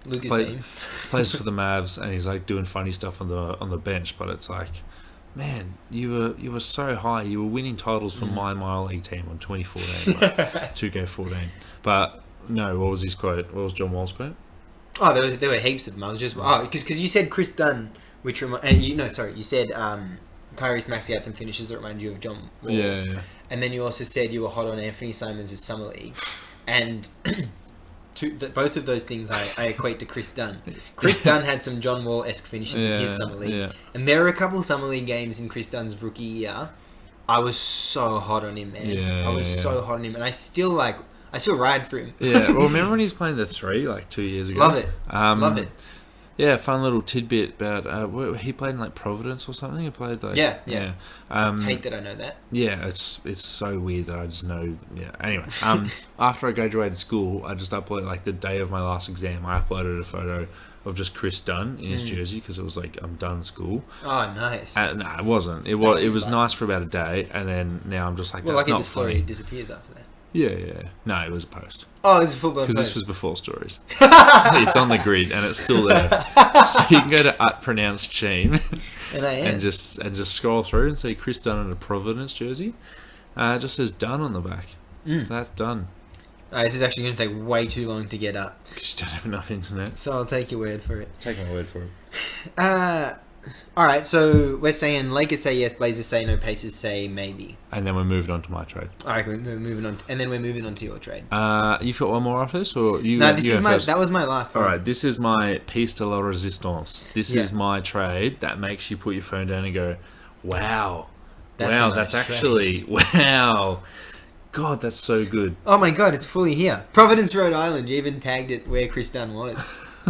Lucas team. plays for the Mavs, and he's like doing funny stuff on the bench. But it's like, man, you were so high. You were winning titles for my minor league team on 2014, like 2K14. But no, what was his quote? What was John Wall's quote? Oh, there were heaps of them. I was just because you said Chris Dunn, which you said Tyrese Maxey had some finishes that reminded you of John Wall. Yeah. And then you also said you were hot on Anthony Simons' summer league, and both of those things I equate to Chris Dunn. Chris Dunn had some John Wall-esque finishes in his summer league, and there were a couple summer league games in Chris Dunn's rookie year. I was so hot on him, man. I was so hot on him, and I still ride for him. Yeah, well, remember when he was playing the 3 like 2 years ago? Love it. Love it. Yeah, fun little tidbit about he played in like Providence or something. He played like Yeah. Hate that I know that. Yeah, it's so weird that I just know. Yeah. Anyway, after I graduated school, I just uploaded like the day of my last exam. I uploaded a photo of just Chris Dunn in his jersey because it was like I'm done school. Oh, nice. No, it wasn't. It was nice for about a day, and then now I'm just like that's not the story funny. Disappears after that. Yeah. No, it was a post. Oh, it was a full-blown post. Because this was before stories. It's on the grid and it's still there. So you can go to @pronounced team and just scroll through and see Chris Dunn in a Providence jersey. It just says Dunn on the back. That's done. This is actually going to take way too long to get up. Because you don't have enough internet. So I'll take your word for it. Take my word for it. Alright, so we're saying Lakers say yes, Blazers say no, Pacers say maybe. And then we're moving on to my trade. Alright, we're moving on. And then we're moving on to your trade. You've got one more after this? Or you? No, that was my last one. Alright, this is my piece de la resistance. This is my trade that makes you put your phone down and go, wow. That's actually... Wow. God, that's so good. Oh my god, it's fully here. Providence, Rhode Island. You even tagged it where Chris Dunn was.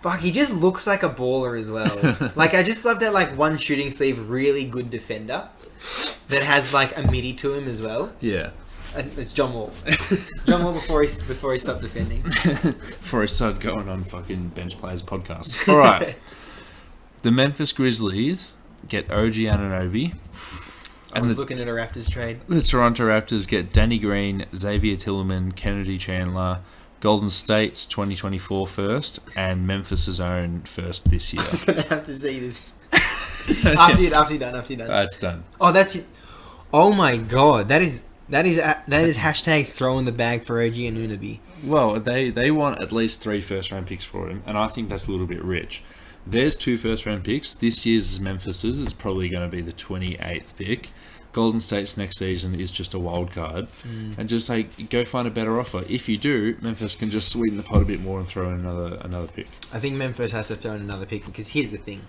Fuck, he just looks like a baller as well. Like, I just love that, like, one shooting sleeve, really good defender that has, like, a midi to him as well. Yeah. It's John Wall. John Wall before he stopped defending. Before he started going on fucking Bench Players podcasts. All right. The Memphis Grizzlies get OG Anunoby. I was looking at a Raptors trade. The Toronto Raptors get Danny Green, Xavier Tillman, Kennedy Chandler, Golden State's 2024 first, and Memphis' own first this year. I'm gonna have to see this. After you're done. It's done. Oh, that's it. Oh my god, that is hashtag throw in the bag for OG Anunoby. Well, they want at least 3 first-round picks for him, and I think that's a little bit rich. There's 2 first-round picks. This year's is Memphis's. It's probably going to be the 28th pick. Golden State's next season is just a wild card. And just like go find a better offer. If you do, Memphis can just sweeten the pot a bit more and throw in another pick. I think Memphis has to throw in another pick because here's the thing.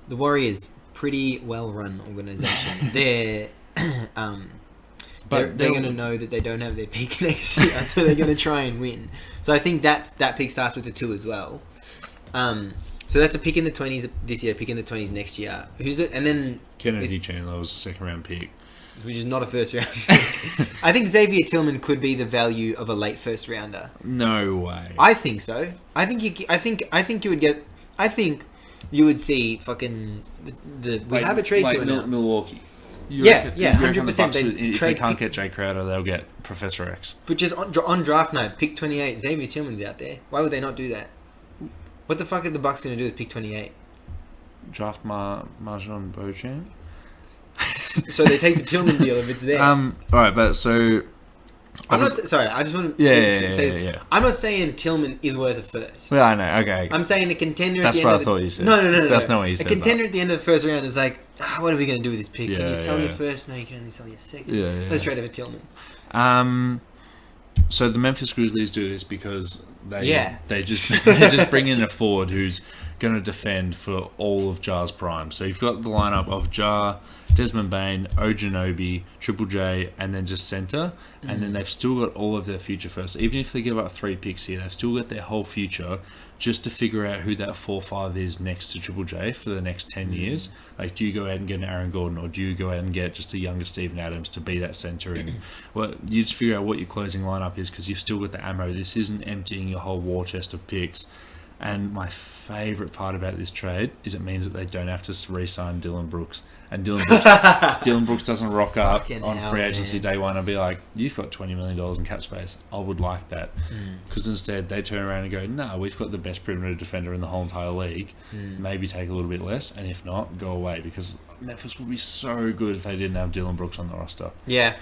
The Warriors, pretty well-run organization. They're going to know that they don't have their pick next year, so they're going to try and win. So I think that pick starts with a 2 as well. So that's a pick in the 20s this year, pick in the 20s next year. Who's it? And then Kennedy Chandler was a 2nd-round pick, which is not a first-round pick. I think Xavier Tillman could be the value of a late first-rounder. No way. I think so. I think you would get. I think you would see fucking we have a trade to announce. Milwaukee. Yeah, 100%. If they can't get Jay Crowder, they'll get Professor X. But just on draft night, pick 28, Xavier Tillman's out there. Why would they not do that? What the fuck are the Bucks going to do with pick 28? Draft Marjon Beauchamp. So they take the Tillman deal if it's there. All right, but so I just want to say this. Yeah. I'm not saying Tillman is worth a first. Well, I know. Okay. I'm saying a contender. That's at the what end I thought you said. No. That's not what you said. A contender at the end of the first round is like, what are we going to do with this pick? Can you sell your first? No, you can only sell your second. Yeah. Let's trade over Tillman. So the Memphis Grizzlies do this because they just bring in a forward who's going to defend for all of Jar's prime. So you've got the lineup of Jar, Desmond Bain, OG Anunoby, Triple J, and then just centre. And then they've still got all of their future first. Even if they give up 3 picks here, they've still got their whole future just to figure out who that 4-5 is next to Triple J for the next 10 years. Like, do you go out and get an Aaron Gordon, or do you go out and get just a younger Steven Adams to be that centre? And well, you just figure out what your closing lineup is, because you've still got the ammo. This isn't emptying your whole war chest of picks. And my favourite part about this trade is it means that they don't have to re-sign Dylan Brooks. And Dylan Brooks doesn't rock up Fucking on hell, free agency man. day one and be like, you've got $20 million in cap space. I would like that. Because instead they turn around and go, no, we've got the best perimeter defender in the whole entire league. Maybe take a little bit less, and if not, go away. Because Memphis would be so good if they didn't have Dylan Brooks on the roster. Yeah,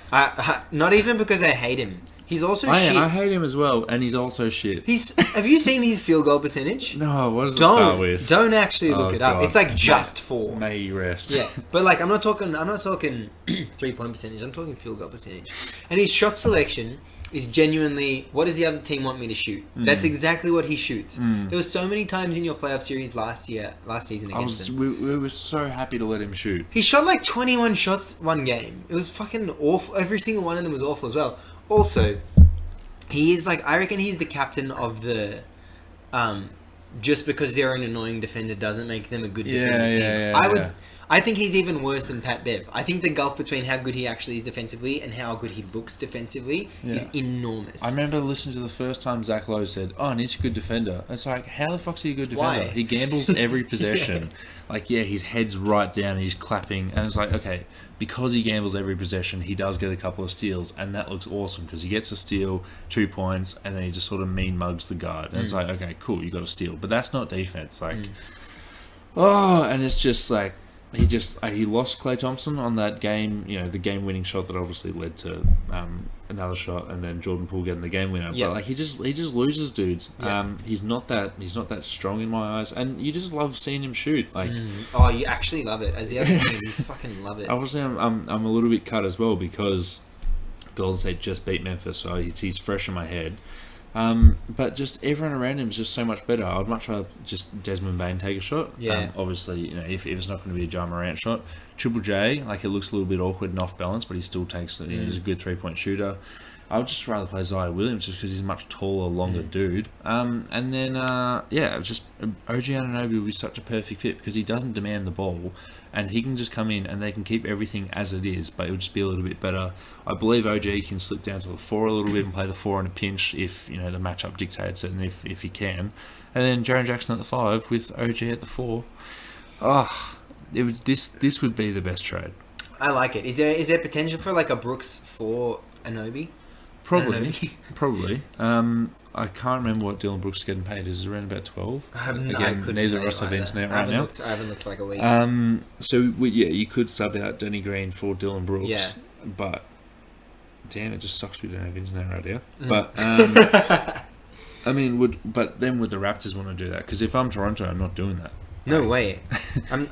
not even because I hate him. He's also shit. I hate him as well, and he's also shit. Have you seen his field goal percentage? No, what does it start with? Don't actually look Oh, it up. God. It's like just 4. May he rest. Yeah, but like I'm not talking 3-point percentage. I'm talking field goal percentage. And his shot selection is genuinely, what does the other team want me to shoot? That's exactly what he shoots. There was so many times in your playoff series last season against them. We were so happy to let him shoot. He shot like 21 shots one game. It was fucking awful. Every single one of them was awful as well. Also, he is like, I reckon he's the captain of the just because they're an annoying defender doesn't make them a good defending team. I think he's even worse than Pat Bev. I think the gulf between how good he actually is defensively and how good he looks defensively is enormous. I remember listening to the first time Zach Lowe said, "Oh, and he's a good defender." It's like, how the fuck's he a good defender? Why? He gambles every possession. Like, his head's right down and he's clapping, and it's like, okay, because he gambles every possession, he does get a couple of steals, and that looks awesome because he gets a steal, 2 points, and then he just sort of mean mugs the guard, and it's like, okay, cool, you got a steal, but that's not defense. Like, and it's just like. He lost Klay Thompson on that game, the game-winning shot that obviously led to another shot, and then Jordan Poole getting the game winner. Yeah. But like he just loses dudes. Yeah. He's not that strong in my eyes, and you just love seeing him shoot. Like, Oh, you actually love it. As the other team, you fucking love it. obviously, I'm a little bit cut as well because Golden State just beat Memphis, so he's fresh in my head. But just everyone around him is just so much better. I'd much rather just Desmond Bain take a shot. Yeah. Obviously, if it's not going to be a Ja Morant shot. Triple J, like, it looks a little bit awkward and off balance, but he still takes it. He's a good 3-point shooter. I would just rather play Zion Williams just because he's a much taller, longer dude. And then, just OG Anunoby would be such a perfect fit because he doesn't demand the ball, and he can just come in and they can keep everything as it is, but it would just be a little bit better. I believe OG can slip down to the 4 a little bit and play the 4 in a pinch if the matchup dictates it, and if he can. And then Jaren Jackson at the 5 with OG at the 4. This would be the best trade. I like it. Is there potential for like a Brooks for Anunoby? Probably. I can't remember what Dylan Brooks is getting paid. Is it around about 12? Neither of us have internet right now. I haven't looked for like a week. You could sub out Denny Green for Dylan Brooks. Yeah. But damn, it just sucks we don't have internet right here. But but then would the Raptors want to do that? Because if I'm Toronto, I'm not doing that. No way. I'm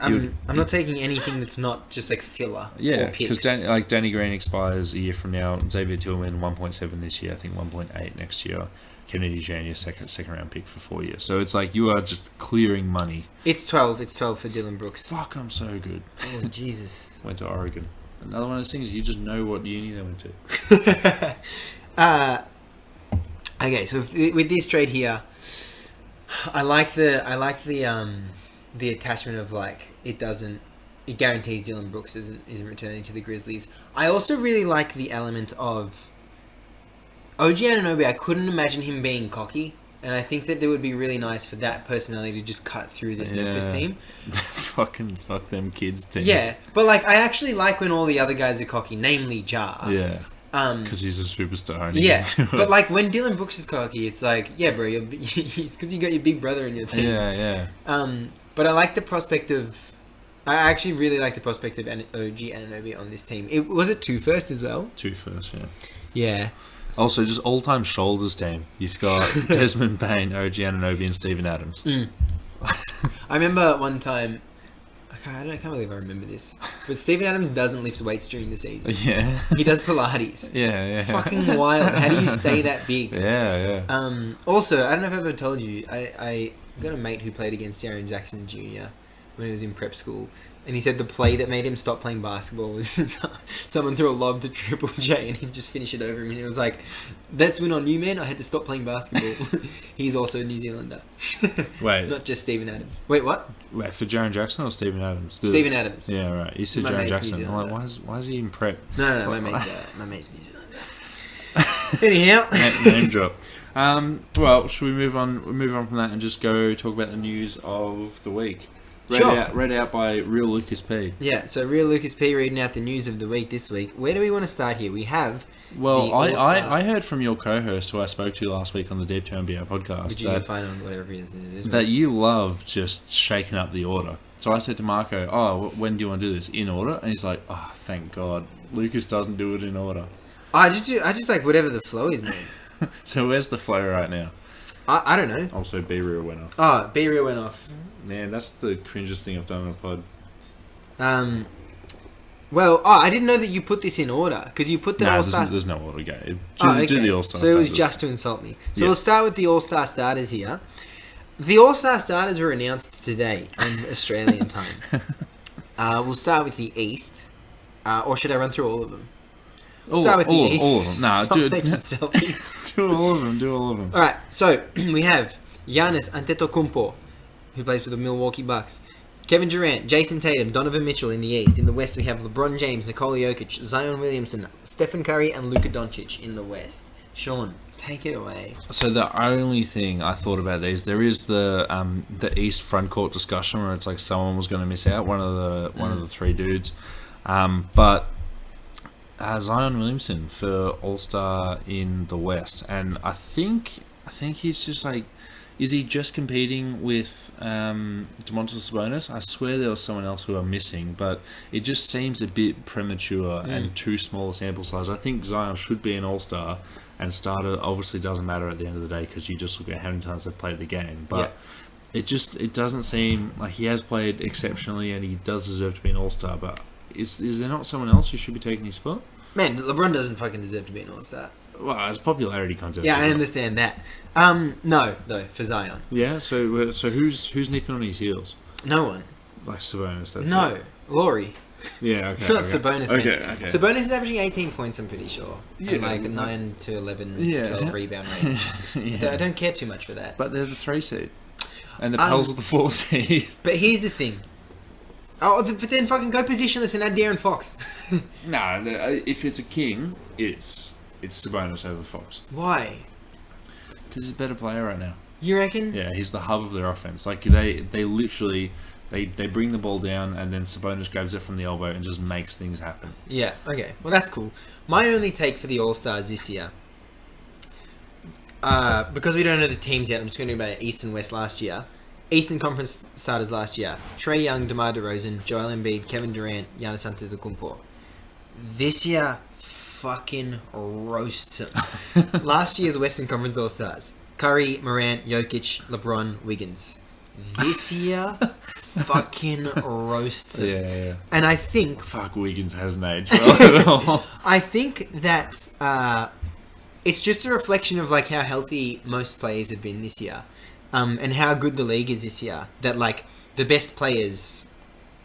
not taking anything that's not just like filler. Yeah, or picks. because Danny Green expires a year from now. Xavier Tillman 1.7 this year. I think 1.8 next year. Kennedy Jr. second round pick for 4 years. So it's like you are just clearing money. It's 12. It's 12 for Dylan Brooks. Fuck, I'm so good. Oh Jesus. Went to Oregon. Another one of those things, you just know what uni they went to. Okay, so with this trade here, I like the attachment of like it guarantees Dylan Brooks isn't returning to the Grizzlies. I also really like the element of OG Anunoby. I couldn't imagine him being cocky, and I think that it would be really nice for that personality to just cut through this Memphis team. Fucking fuck them kids team. Yeah, but like I actually like when all the other guys are cocky, namely Ja. Yeah. Because he's a superstar. Yeah, but like when Dylan Brooks is cocky, it's like, yeah, bro, it's because you got your big brother in your team. Yeah. But I like the prospect of. I actually really like the prospect of OG Anunoby on this team. Was it 2 firsts as well? 2 firsts, yeah. Yeah. Also, just all-time shoulders team. You've got Desmond Bain, OG Anunoby, and Steven Adams. I remember one time I can't believe I remember this. But Steven Adams doesn't lift weights during the season. Yeah. He does Pilates. Yeah. Fucking wild. How do you stay that big? Yeah. Also, I don't know if I've ever told you, I got a mate who played against Jaren Jackson Jr. when he was in prep school. And he said the play that made him stop playing basketball was someone threw a lob to Triple J and he'd just finish it over him. And he was like, that's win on you, man. I had to stop playing basketball. He's also a New Zealander. Wait. Not just Steven Adams. Wait, what? Wait, for Jaren Jackson or Steven Adams? Steven Adams. Yeah, right. You said My Jaren mate's Jackson. New I'm like, Zealander. why is he in prep? No, my mate's New Zealander. Anyhow. Name drop. Well, should we move on from that and just go talk about the news of the week? Read out by Real Lukas P. Yeah, so Real Lukas P reading out the news of the week this week. Where do we want to start here? We have... Well, I heard from your co-host who I spoke to last week on the Deep to NBA podcast Which you can find on whatever it is. that you love just shaking up the order. So I said to Marco, oh, when do you want to do this? In order? And he's like, oh, thank God. Lucas doesn't do it in order. I just like whatever the flow is, man. So where's the flow right now? I don't know. Also, Be Real went off. Oh, Be Real went off. Man, that's the cringest thing I've done on a pod. Well, I didn't know that you put this in order because you put the All-Star... there's no order game. Okay. Do the All-Star So it was starters. just to insult me. So Yeah. we'll start with the All-Star starters here. The All-Star starters were announced today in Australian time. We'll start with the East. Or should I run through all of them? We'll start with the East. All of them. Nah, Stop dude. taking selfies. Do all of them. Alright, so we have Giannis Antetokounmpo, who plays for the Milwaukee Bucks. Kevin Durant, Jason Tatum, Donovan Mitchell in the East. In the West, we have LeBron James, Nikola Jokic, Zion Williamson, Stephen Curry, and Luka Doncic in the West. Sean, take it away. So the only thing I thought about these, there is the East front court discussion where it's like someone was going to miss out, one of the three dudes, but Zion Williamson for All-Star in the West, and I think he's just like. Is he just competing with Domantas Sabonis? I swear there was someone else who I'm missing, but it just seems a bit premature and too small a sample size. I think Zion should be an All-Star, and starter obviously doesn't matter at the end of the day because you just look at how many times they've played the game. But it doesn't seem like he has played exceptionally and he does deserve to be an All-Star. But is there not someone else who should be taking his spot? Man, LeBron doesn't fucking deserve to be an All-Star. Well, it's a popularity contest. Yeah, I isn't it? understand that. No, though, for Zion. Yeah, so who's nipping on his heels? No one. Like Sabonis, that's No, it. Laurie. Yeah, okay. Not okay. Sabonis. Okay, man. okay. Sabonis is averaging 18 points, I'm pretty sure. Yeah, And like a but- 9 to 11 Yeah. to 12 rebound rate. Yeah. I don't care too much for that. But they're the 3 seed. And the Pels are the 4 seed. But here's the thing. Oh, but then fucking go positionless and add De'Aaron Fox. No, if it's a king, it's Sabonis over Fox. Why? Because he's a better player right now. You reckon? Yeah, he's the hub of their offense. Like, they literally... They bring the ball down and then Sabonis grabs it from the elbow and just makes things happen. Yeah, okay. Well, that's cool. My only take for the All-Stars this year, because we don't know the teams yet, I'm just going to go about East and West last year. Eastern Conference starters last year. Trae Young, DeMar DeRozan, Joel Embiid, Kevin Durant, Giannis Antetokounmpo. This year, fucking roasts them. Last year's Western Conference All-Stars. Curry, Morant, Jokic, LeBron, Wiggins. This year, fucking roasts them. Yeah. And I think... Fuck, Wiggins hasn't aged well at all. I think that it's just a reflection of like how healthy most players have been this year, and how good the league is this year. That like the best players,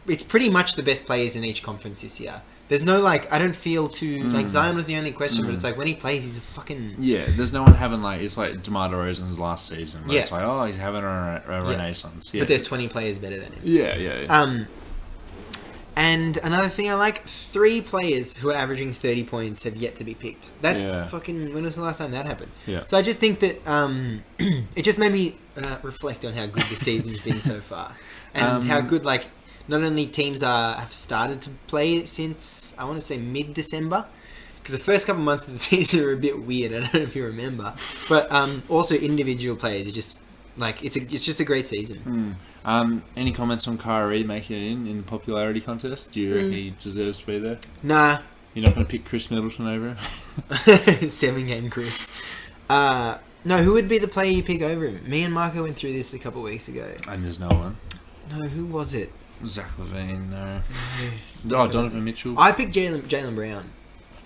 it's pretty much the best players in each conference this year. There's no like I don't feel too like Zion was the only question, but it's like when he plays, he's a fucking Yeah, there's no one having like it's like DeMar DeRozan's last season. Where Yeah. It's like, oh, he's having a renaissance. Yeah. But there's 20 players better than him. Yeah. And another thing I like, 3 players who are averaging 30 points have yet to be picked. That's fucking... When was the last time that happened? Yeah. So I just think that it just made me reflect on how good the season's been so far. And how good, like, not only teams have started to play since, I want to say, mid-December. Because the first couple months of the season are a bit weird. I don't know if you remember. But also individual players are just... Like, it's just a great season. Any comments on Kyrie making it in the popularity contest? Do you reckon he deserves to be there? Nah. You're not going to pick Chris Middleton over him? 7-game Chris. No, who would be the player you pick over him? Me and Marco went through this a couple of weeks ago. And there's no one. No, who was it? Zach LaVine, no. Oh, Donovan Mitchell. I picked Jaylen Brown.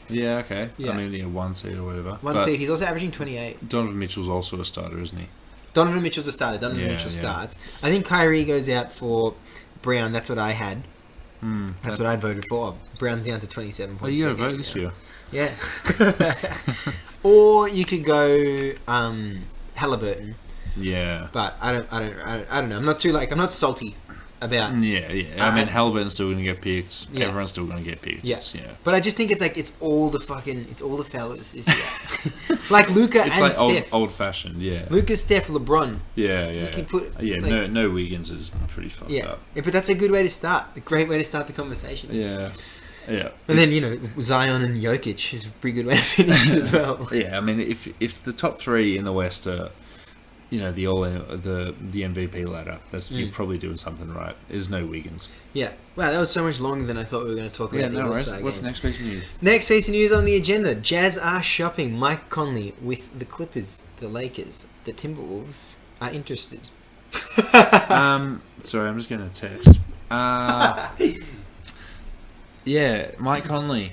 Yeah, okay. Yeah. I mean, 1 seed or whatever. One seed. He's also averaging 28. Donovan Mitchell's also a starter, isn't he? Donovan Mitchell's a starter. Mitchell starts. I think Kyrie goes out for Brown. That's what I had. That's what I'd voted for. Brown's down to 27 points. Oh, you got to vote this year. Yeah. Or you could go Halliburton. Yeah. But I don't know. I'm not salty about. Yeah. I mean, Halliburton's still going to get picked. Yeah. Everyone's still going to get picked. Yeah. Yeah. But I just think it's all the fellas this year. Like Luka It's and like Steph. old fashioned, yeah. Luka, Steph, LeBron. Yeah. You can put, no Wiggins is pretty fucked up. Yeah, but that's a good way to start. A great way to start the conversation. Yeah. And then, Zion and Jokic is a pretty good way to finish it as well. Yeah, I mean, if the top 3 in the West are, the MVP ladder, that's you're probably doing something right. There's no Wiggins. Yeah. Wow, that was so much longer than I thought we were going to talk about. Yeah, no worries. All-Star What's the game. next piece of news? Next piece of news on the agenda. Jazz are shopping Mike Conley with the Clippers, the Lakers, the Timberwolves are interested. Sorry, I'm just getting a text. Yeah, Mike Conley.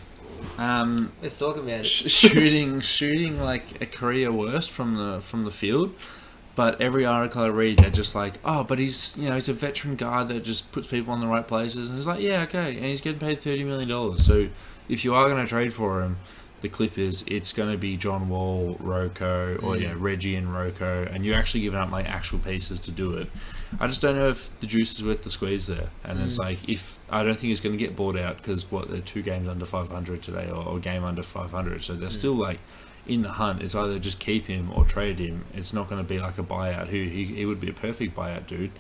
Let's talk about it. Shooting like a career worst from the field. But every article I read, they're just like, oh, but he's a veteran guard that just puts people in the right places. And it's like, yeah, okay. And he's getting paid $30 million. So if you are going to trade for him, the Clippers, it's going to be John Wall, Rocco, or Reggie and Rocco. And you're actually giving up like actual pieces to do it. I just don't know if the juice is worth the squeeze there. And it's like, I don't think he's going to get bought out because they're 2 games under 500 today or a game under 500. So they're still like in the hunt. It's either just keep him or trade him. It's not going to be like a buyout. He would be a perfect buyout dude.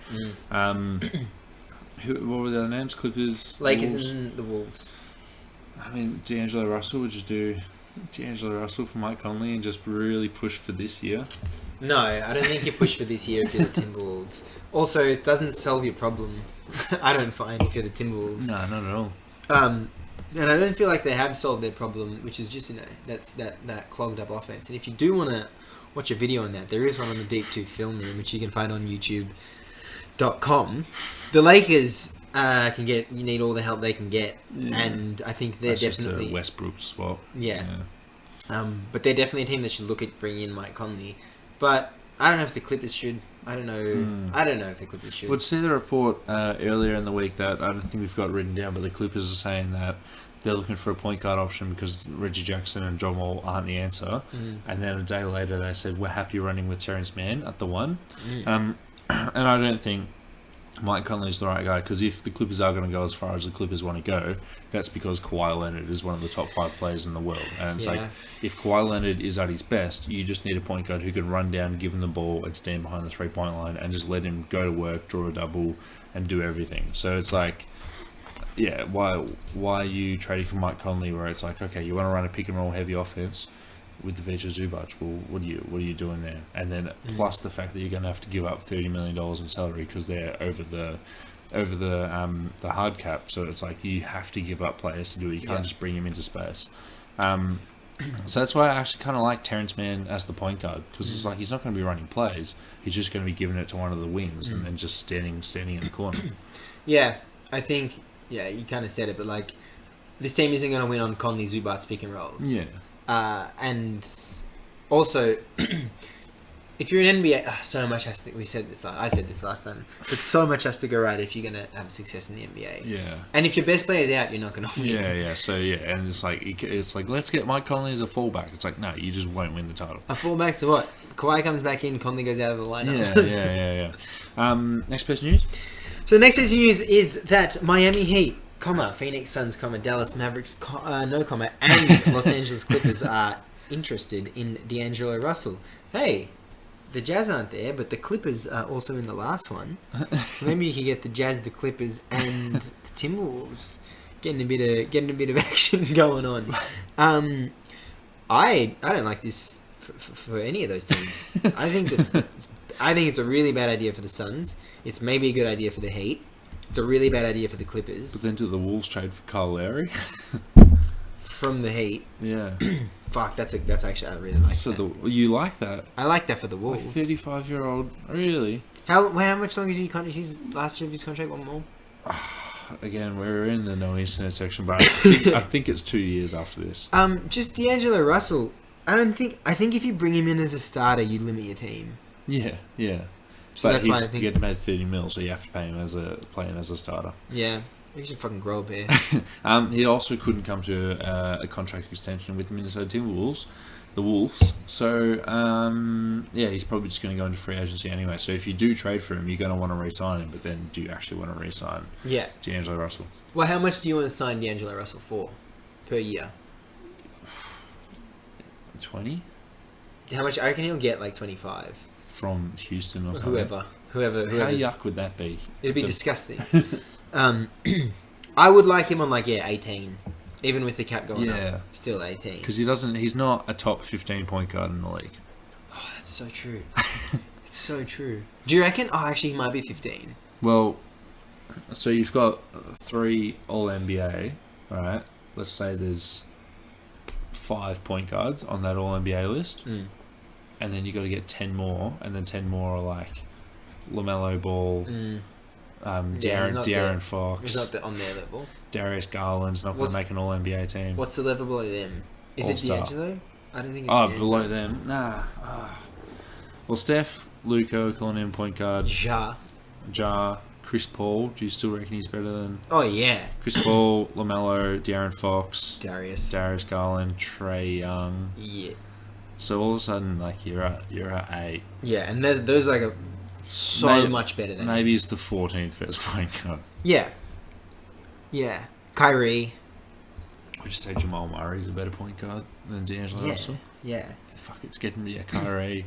What were the other names? Clippers, Lakers, Wolves. and the Wolves. I mean, D'Angelo Russell would just do D'Angelo Russell for Mike Conley and just really push for this year. No, I don't think you push for this year if you're the Timberwolves. Also, it doesn't solve your problem. I don't find if you're the Timberwolves. No, not at all. And I don't feel like they have solved their problem, which is just that's that clogged up offense. And if you do want to watch a video on that, there is one on the Deep 2 Film Room, which you can find on YouTube.com. The Lakers you need all the help they can get, and I think they're That's definitely just a Westbrook swap. Yeah. But they're definitely a team that should look at bringing in Mike Conley. But I don't know if the Clippers should. I don't know. I don't know if the Clippers should. Would see the report earlier in the week that I don't think we've got written down, but the Clippers are saying that they're looking for a point guard option because Reggie Jackson and John Wall aren't the answer. And then a day later they said we're happy running with Terrence Mann at the 1. And I don't think Mike Conley's the right guy because if the Clippers are going to go as far as the Clippers want to go, that's because Kawhi Leonard is one of the top 5 players in the world. And it's like, if Kawhi Leonard is at his best, you just need a point guard who can run down, give him the ball, and stand behind the 3-point line and just let him go to work, draw a double, and do everything. So it's like, yeah, why are you trading for Mike Conley where it's like, okay, you want to run a pick and roll heavy offense with the Veja Zubac? Well, what are you doing there? And then plus the fact that you're going to have to give up $30 million in salary because they're over the hard cap. So it's like you have to give up players to do it. You can't just bring them into space. So that's why I actually kind of like Terrence Mann as the point guard because it's like he's not going to be running plays. He's just going to be giving it to one of the wings and then just standing in the corner. Yeah, I think. Yeah, you kind of said it, but like this team isn't going to win on Conley Zubac pick and rolls. Yeah. And also, if you're an NBA, so much has to. I said this last time, but so much has to go right if you're going to have success in the NBA. Yeah. And if your best player's out, you're not going to win. Yeah. So and it's like let's get Mike Conley as a fallback. It's like no, you just won't win the title. A fallback to what? Kawhi comes back in, Conley goes out of the lineup. Yeah. Next piece of news. So the next piece of news is that Miami Heat, Phoenix Suns, Dallas Mavericks, and Los Angeles Clippers are interested in D'Angelo Russell. Hey, the Jazz aren't there, but the Clippers are also in the last one. So maybe you can get the Jazz, the Clippers, and the Timberwolves getting a bit of action going on. I don't like this for any of those teams. I think it's a really bad idea for the Suns. It's maybe a good idea for the Heat. It's a really bad idea for the Clippers. But then do the Wolves trade for Kyle Lowry? From the Heat. Yeah. Fuck, that's actually I really like So that. you like that? I like that for the A Wolves. 35-year-old, really? How much longer is his contract? Is his last year of his contract? One more? Again, we're in the no internet section, but I think it's 2 years after this. Just D'Angelo Russell. I think if you bring him in as a starter, you limit your team. Yeah. So But that's why I think. you get paid 30 mil, so you have to pay him play him as a starter. Yeah, you should fucking grow a pair. He also couldn't come to a contract extension with the Minnesota Timberwolves, the Wolves. So he's probably just going to go into free agency anyway. So if you do trade for him, you're going to want to re-sign him. But then, do you actually want to re-sign D'Angelo Russell? Well, how much do you want to sign D'Angelo Russell for per year? 20 How much? I reckon he'll get like 25. from Houston or something. Whoever. How yuck would that be? It'd be disgusting. I would like him on 18, even with the cap going up. Still 18. Because he's not a top 15 point guard in the league. Oh, that's so true. It's so true. Do you reckon? Oh, actually, he might be 15. Well, so you've got 3 All NBA, right? Let's say there's 5 point guards on that All NBA list, and then you got to get 10 more, and then 10 more are like LaMelo Ball, De'Aaron Fox. He's not on their level. Darius Garland's not going to make an All NBA team. What's the level below them? Is All-star. it D'Angelo? I don't think it's D'Angelo. Below them? Nah. Well, Steph, Luka, calling him point guard. Ja, Chris Paul. Do you still reckon he's better than... Oh, yeah. Chris Paul, LaMelo, De'Aaron Fox, Darius Garland, Trae Young. Yeah. So all of a sudden, you're at 8. Yeah, and those are much better than maybe him. he's the 14th best point guard. Yeah. Kyrie. Would you say Jamal Murray's a better point guard than D'Angelo Russell? Yeah. Fuck, it's getting Kyrie.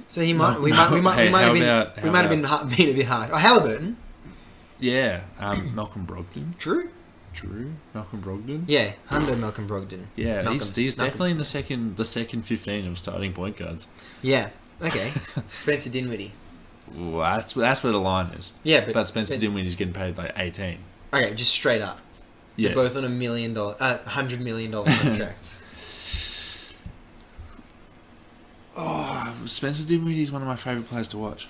So we might have been a bit harsh. Oh, Halliburton. Yeah, Malcolm Brogdon. True. Malcolm Brogdon. Yeah, Hundo Malcolm Brogdon. Yeah, he's definitely in the second 15 of starting point guards. Yeah. Okay. Spencer Dinwiddie. Well, that's where the line is. Yeah, but Spencer Dinwiddie's getting paid 18. Okay, just straight up. Yeah. They're both on $100 million contracts. Spencer Dinwiddie is one of my favourite players to watch.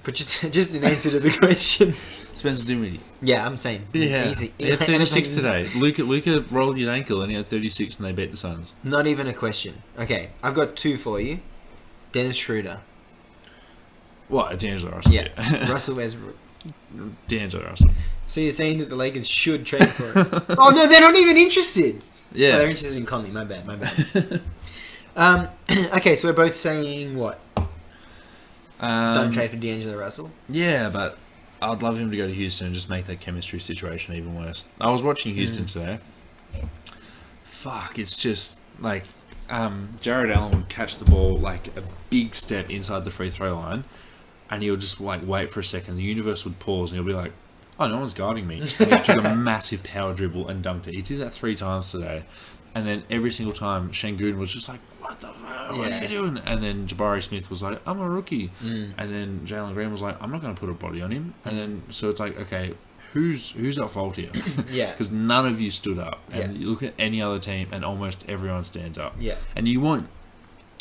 But just in answer to the question. Spencer Dinwiddie. Yeah, I'm saying. Yeah. He had 36 today. Luka rolled his ankle and he had 36 and they beat the Suns. Not even a question. Okay, I've got 2 for you. Dennis Schroeder. What? D'Angelo Russell. Yeah. Russell Westbrook. D'Angelo Russell. So you're saying that the Lakers should trade for it? Oh, no, they're not even interested. Yeah. Oh, they're interested in Conley. My bad. Okay, so we're both saying what? Don't trade for D'Angelo Russell? Yeah, but I'd love him to go to Houston and just make that chemistry situation even worse. I was watching Houston today. Fuck, it's just Jared Allen would catch the ball a big step inside the free throw line, and he'll just wait for a second. The universe would pause, and he'll be like, "Oh, no one's guarding me." And he took a massive power dribble and dunked it. He did that 3 times today, and then every single time, Şengün was just like, "What the fuck? What are you doing?" And then Jabari Smith was like, "I'm a rookie," and then Jalen Green was like, "I'm not going to put a body on him." And then so it's like, okay, who's at fault here? Yeah. Because none of you stood up, and you look at any other team, and almost everyone stands up. Yeah. And you want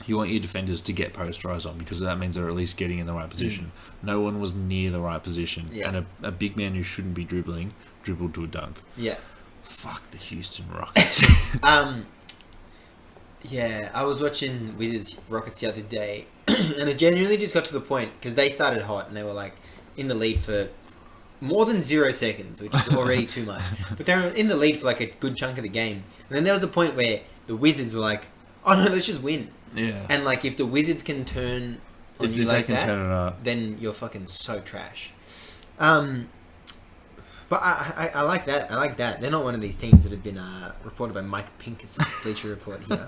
your defenders to get posterized on because that means they're at least getting in the right position. No one was near the right position, and a big man who shouldn't be dribbled to a dunk. Yeah. Fuck the Houston Rockets. Yeah, I was watching Wizards Rockets the other day, and it genuinely just got to the point because they started hot and they were in the lead for more than 0 seconds, which is already too much. But they were in the lead for a good chunk of the game, and then there was a point where the Wizards were like, "Oh no, let's just win." Yeah. And if the Wizards can turn on if you they can that, turn it up, then you're fucking so trash. But I like that. I like that. They're not one of these teams that have been reported by Mike Pincus of Bleacher Report here.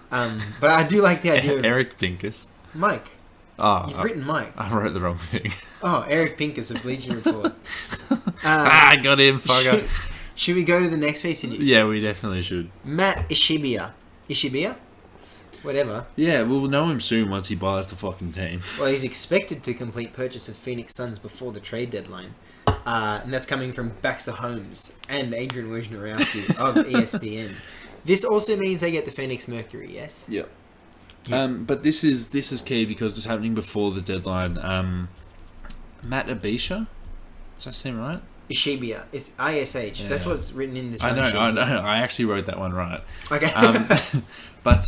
But I do like the idea of... Eric Pincus. Mike. Oh, You've written Mike. I wrote the wrong thing. Oh, Eric Pincus of Bleacher Report. I got him, fucker. Should we go to the next piece of news? Yeah, we definitely should. Matt Ishibia. Whatever. Yeah, we'll know him soon once he buys the fucking team. Well, he's expected to complete purchase of Phoenix Suns before the trade deadline. And that's coming from Baxter Holmes and Adrian Wojnarowski of ESPN. This also means they get the Phoenix Mercury, yes? Yep. But this is key because it's happening before the deadline. Matt Abisha? Does that seem right? Ishibia. It's ISH. Yeah. That's what's written in this I one know. sheet. I actually wrote that one right. Okay. But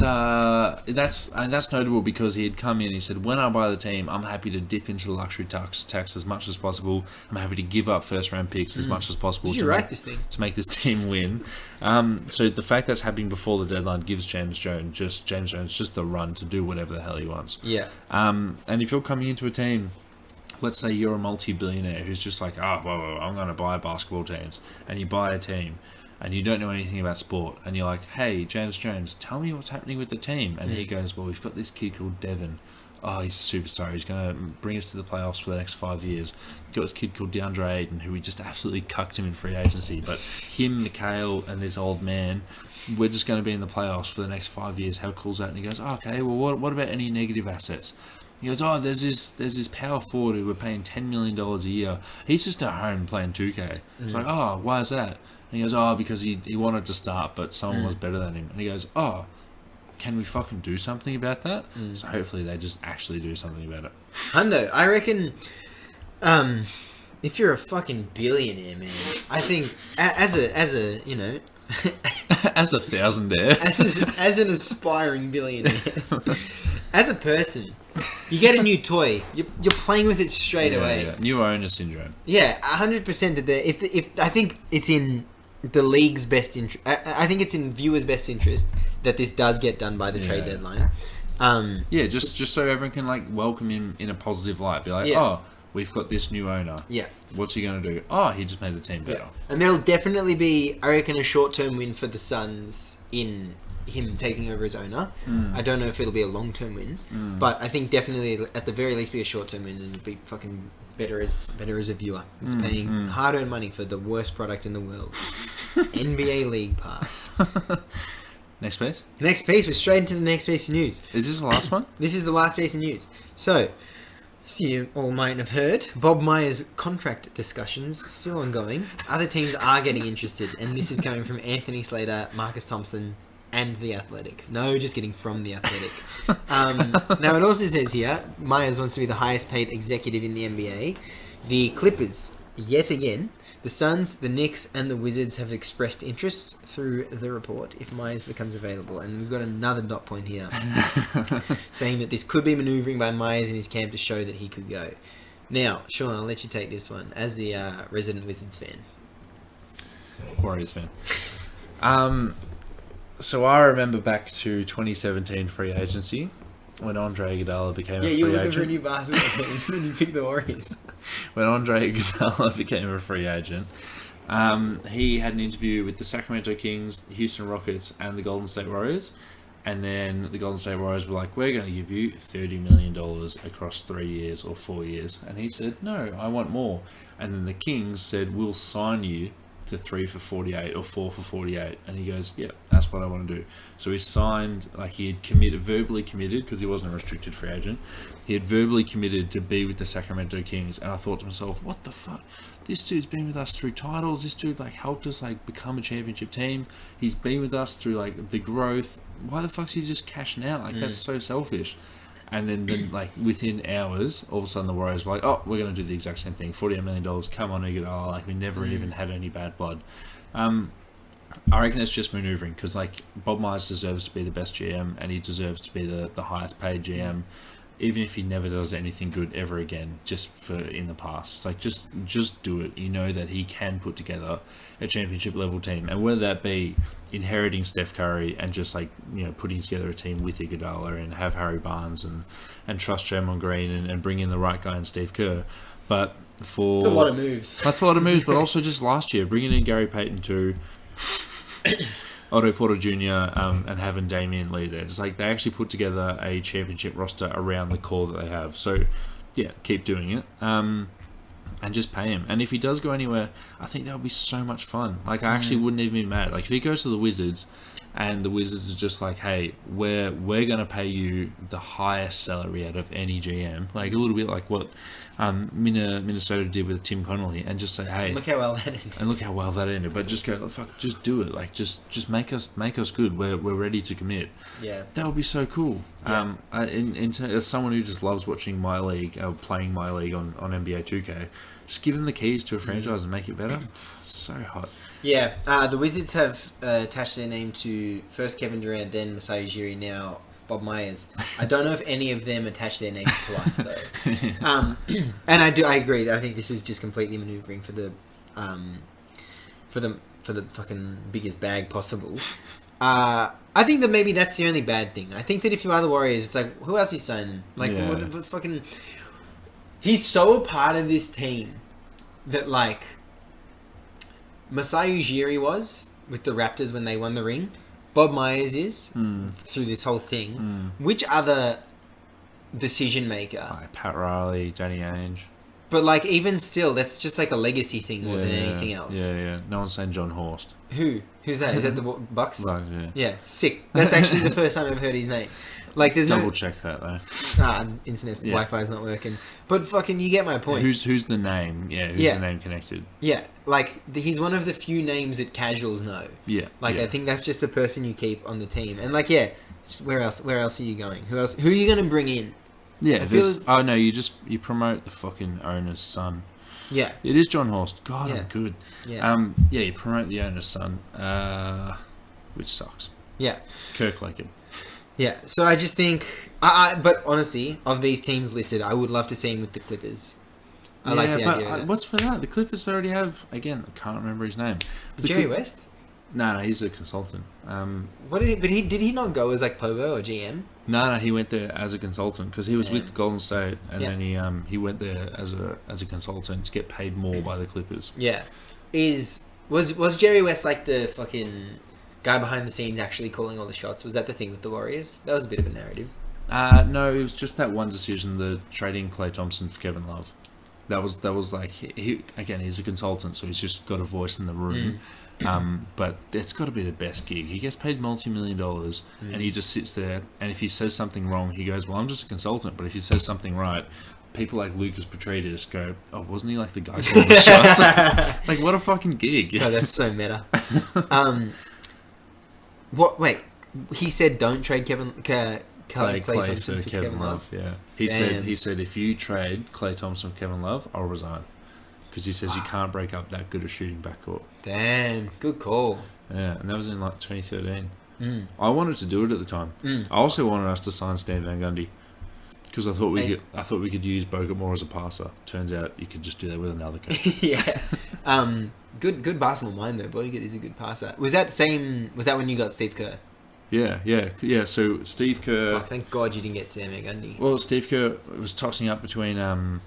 that's notable because he had come in. He said, "When I buy the team, I'm happy to dip into the luxury tax as much as possible. I'm happy to give up first round picks as much as possible Did you write this thing? to make this team win." So the fact that's happening before the deadline gives James Jones just the run to do whatever the hell he wants. Yeah. And if you're coming into a team, let's say you're a multi-billionaire who's just like, I'm going to buy basketball teams, and you buy a team, and you don't know anything about sport, and you're like, hey, James Jones, tell me what's happening with the team. And he goes, well, we've got this kid called Devin. Oh, he's a superstar. He's going to bring us to the playoffs for the next 5 years. We've got this kid called DeAndre Ayton, who we just absolutely cucked him in free agency. But him, Mikhail, and this old man, we're just going to be in the playoffs for the next 5 years. How cool is that? And he goes, okay, well, what about any negative assets? He goes, there's this power forward who we're paying $10 million a year. He's just at home playing 2K. It's like, why is that? And he goes, because he wanted to start, but someone was better than him. And he goes, can we fucking do something about that? So hopefully they just actually do something about it. Hundo, I reckon, if you're a fucking billionaire, man, I think as a you know, As a thousandaire. as an aspiring billionaire, as a person, you get a new toy, you're playing with it straight away. Yeah. New owner syndrome. Yeah, 100% that if I think it's in the league's best interest, I think it's in viewers' best interest that this does get done by the trade deadline. Just so everyone can like welcome him in a positive light. Be like, we've got this new owner. Yeah. What's he going to do? He just made the team better. And there'll definitely be, I reckon, a short-term win for the Suns in him taking over as owner. I don't know if it'll be a long-term win, but I think definitely at the very least be a short-term win and be fucking better as a viewer. It's paying hard-earned money for the worst product in the world. NBA League Pass. Next piece? Next piece, we're straight into the next piece of news. Is this the last one? This is the last piece of news. So you all might have heard, Bob Myers' contract discussions still ongoing. Other teams are getting interested, and this is coming from Anthony Slater, Marcus Thompson, and The Athletic. No, just getting from The Athletic. Now, it also says here, Myers wants to be the highest paid executive in the NBA. The Clippers, yet again, the Suns, the Knicks, and the Wizards have expressed interest through the report if Myers becomes available. And we've got another dot point here saying that this could be manoeuvring by Myers in his camp to show that he could go. Now, Sean, I'll let you take this one as the resident Wizards fan. Warriors fan. So I remember back to 2017 free agency when Andre Iguodala became a free agent. Yeah, you were looking for a new basketball team and you picked the Warriors. When Andre Iguodala became a free agent, he had an interview with the Sacramento Kings, the Houston Rockets, and the Golden State Warriors. And then the Golden State Warriors were like, we're going to give you $30 million across 3 years or 4 years. And he said, no, I want more. And then the Kings said, we'll sign you to 3 for 48 or 4 for 48. And he goes, yeah, that's what I want to do. So he signed, like he had verbally committed, because he wasn't a restricted free agent. He had verbally committed to be with the Sacramento Kings. And I thought to myself, what the fuck? This dude's been with us through titles. This dude like helped us like become a championship team. He's been with us through like the growth. Why the fuck's he just cashing out? Like that's so selfish. And then like within hours, all of a sudden the Warriors were like, oh, we're going to do the exact same thing. $48 million. Come on, Iguodala. Like we never even had any bad blood. I reckon it's just maneuvering because like Bob Myers deserves to be the best GM and he deserves to be the highest paid GM. Even if he never does anything good ever again, just for in the past. It's like, just do it. You know that he can put together a championship level team. And whether that be inheriting Steph Curry and just like, you know, putting together a team with Iguodala and have Harry Barnes and trust Draymond Green and bring in the right guy in Steve Kerr. But for... It's a lot of moves. That's a lot of moves, but also just last year, bringing in Gary Payton too... Otto Porter Jr. And having Damian Lee there. Just like they actually put together a championship roster around the core that they have. So, yeah, keep doing it. And just pay him. And if he does go anywhere, I think that would be so much fun. Like, I actually wouldn't even be mad. Like, if he goes to the Wizards and the Wizards are just like, hey, we're going to pay you the highest salary out of any GM, like a little bit like what Minnesota did with Tim Connolly, and just say, hey, Look how well that ended. and look how well that ended. But just go, fuck, just do it. Like just make us good. We're ready to commit. Yeah. That would be so cool. Yeah. As someone who just loves watching my league, playing my league on NBA 2K, just give them the keys to a franchise and make it better. So hot. Yeah, the Wizards have attached their name to first Kevin Durant, then Masai Ujiri, now Bob Myers. I don't know if any of them attach their names to us though. And I agree. I think this is just completely maneuvering for the fucking biggest bag possible. I think that maybe that's the only bad thing. I think that if you are the Warriors, it's like, who else is signing? Like, Yeah. what fucking... He's so a part of this team that, like, Masai Ujiri was with the Raptors when they won the ring. Bob Myers is through this whole thing. Which other decision maker? Like Pat Riley, Danny Ainge. But, like, even still, that's just like a legacy thing more than anything else. Yeah. No one's saying John Horst. Who's that? Is that the Bucks? Like, yeah. Yeah, sick. That's actually the first time I've heard his name. Like, there's Double no... check that though. Internet Yeah. Wi-Fi's not working. But fucking, you get my point. Who's the name? Yeah, who's Yeah. the name connected? Yeah, like, he's one of the few names that casuals know. Yeah. Like, yeah. I think that's just the person you keep on the team. And, like, yeah, just where else are you going? Who are you going to bring in? Yeah. I feel- Oh no, you promote the fucking owner's son. Yeah, It is John Horst. God, Yeah. I'm good. yeah, Yeah, you promote the owner's son, which sucks. yeah. Kirk Lakin. Yeah, so I just think... but honestly, of these teams listed, I would love to see him with the Clippers. I like the idea of that. What's for that? The Clippers already have, again, I can't remember his name. But the Jerry Clip- West? No, he's a consultant. What did he... But did he not go as, like, Povo or GM? No, he went there as a consultant because he was with Golden State, and Yeah. then he went there as a consultant to get paid more by the Clippers. Yeah. Was Jerry West, like, the fucking guy behind the scenes actually calling all the shots? Was that the thing with the Warriors? That was a bit of a narrative. No, it was just that one decision, the trading Klay Thompson for Kevin Love. That was like he's a consultant, so he's just got a voice in the room. But it's got to be the best gig. He gets paid $multi-million, and he just sits there. And if he says something wrong, he goes, "Well, I'm just a consultant." But if he says something right, people like Lukas Petridis go, "Oh, wasn't he like the guy calling the shots?" Like, what a fucking gig! Oh, that's so meta. What? Wait, he said don't trade Klay Thompson for Kevin Love. Yeah, Damn. he said if you trade Klay Thompson for Kevin Love, I'll resign because he says you can't break up that good a shooting backcourt. Damn, good call. Yeah, and that was in like 2013. I wanted to do it at the time. I also wanted us to sign Stan Van Gundy because I thought we could use Bogut more as a passer. Turns out you could just do that with another coach. Yeah. Good basketball mind though. Bogut is a good passer. Was that when you got Steve Kerr? Yeah. So Steve Kerr. Oh, thank God you didn't get Sam Gundy. Well, Steve Kerr was tossing up between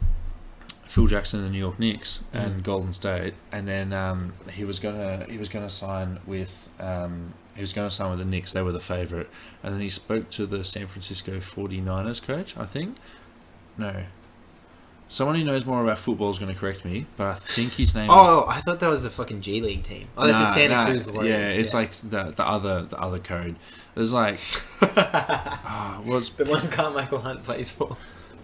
Phil Jackson and the New York Knicks and Golden State, and then he was gonna sign with the Knicks. They were the favorite, and then he spoke to the San Francisco 49ers coach. I think someone who knows more about football is going to correct me, but I think his name. Oh, I thought that was the fucking G League team. Oh, that's the Santa Cruz Warriors. Yeah, it's like the other code. There's like the one Carmichael Hunt plays for.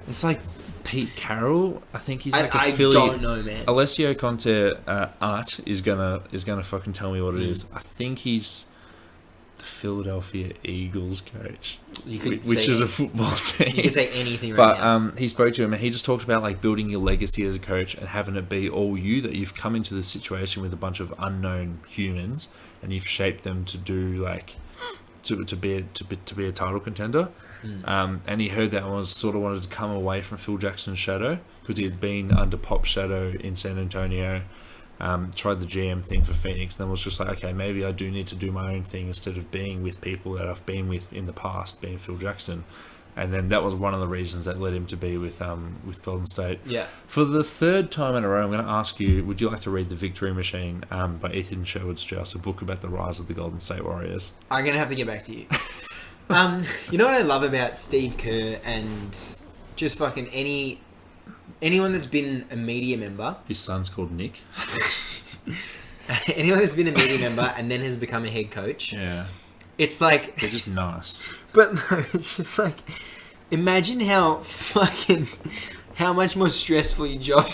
It's like Pete Carroll. I think he's like I a Philly. don't know, man. Alessio Conte Art is gonna fucking tell me what it is. I think he's the Philadelphia Eagles coach, which is a football team. You can say anything right now. He spoke to him and he just talked about like building your legacy as a coach and having it be all you, that you've come into this situation with a bunch of unknown humans and you've shaped them to do like to be a title contender. And he heard that and wanted to come away from Phil Jackson's shadow because he had been under Pop's shadow in San Antonio. Tried the GM thing for Phoenix, then was just like, okay, maybe I do need to do my own thing instead of being with people that I've been with in the past, being Phil Jackson. And then that was one of the reasons that led him to be with Golden State. Yeah. For the third time in a row, I'm going to ask you, would you like to read The Victory Machine by Ethan Sherwood Strauss, a book about the rise of the Golden State Warriors? I'm going to have to get back to you. You know what I love about Steve Kerr and just fucking anyone that's been a media member. His son's called Nick. Anyone that's been a media member and then has become a head coach. Yeah. It's like, They're just nice. but no, it's just like, imagine how much more stressful your job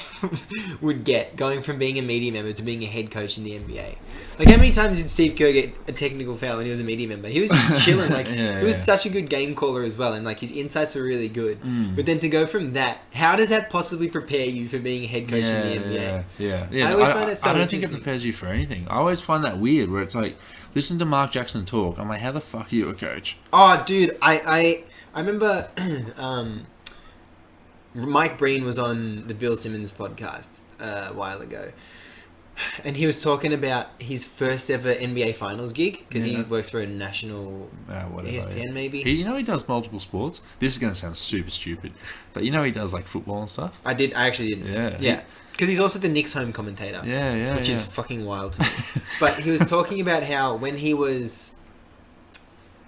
would get going from being a media member to being a head coach in the NBA. Like, how many times did Steve Kerr get a technical foul when he was a media member? He was just chilling. Like, he was such a good game caller as well, and like his insights were really good. But then to go from that, how does that possibly prepare you for being a head coach in the NBA? Yeah. I always find that so I don't think it interesting. prepares you for anything. I always find that weird, where it's like, listen to Mark Jackson talk. I'm like, how the fuck are you a coach? Oh, dude, I remember Mike Breen was on the Bill Simmons podcast a while ago, and he was talking about his first ever NBA Finals gig because he works for a national ESPN maybe. He does multiple sports. This is going to sound super stupid, but he does like football and stuff. I actually didn't. Yeah. Because he's also the Knicks home commentator. Which is fucking wild to me. But he was talking about how when he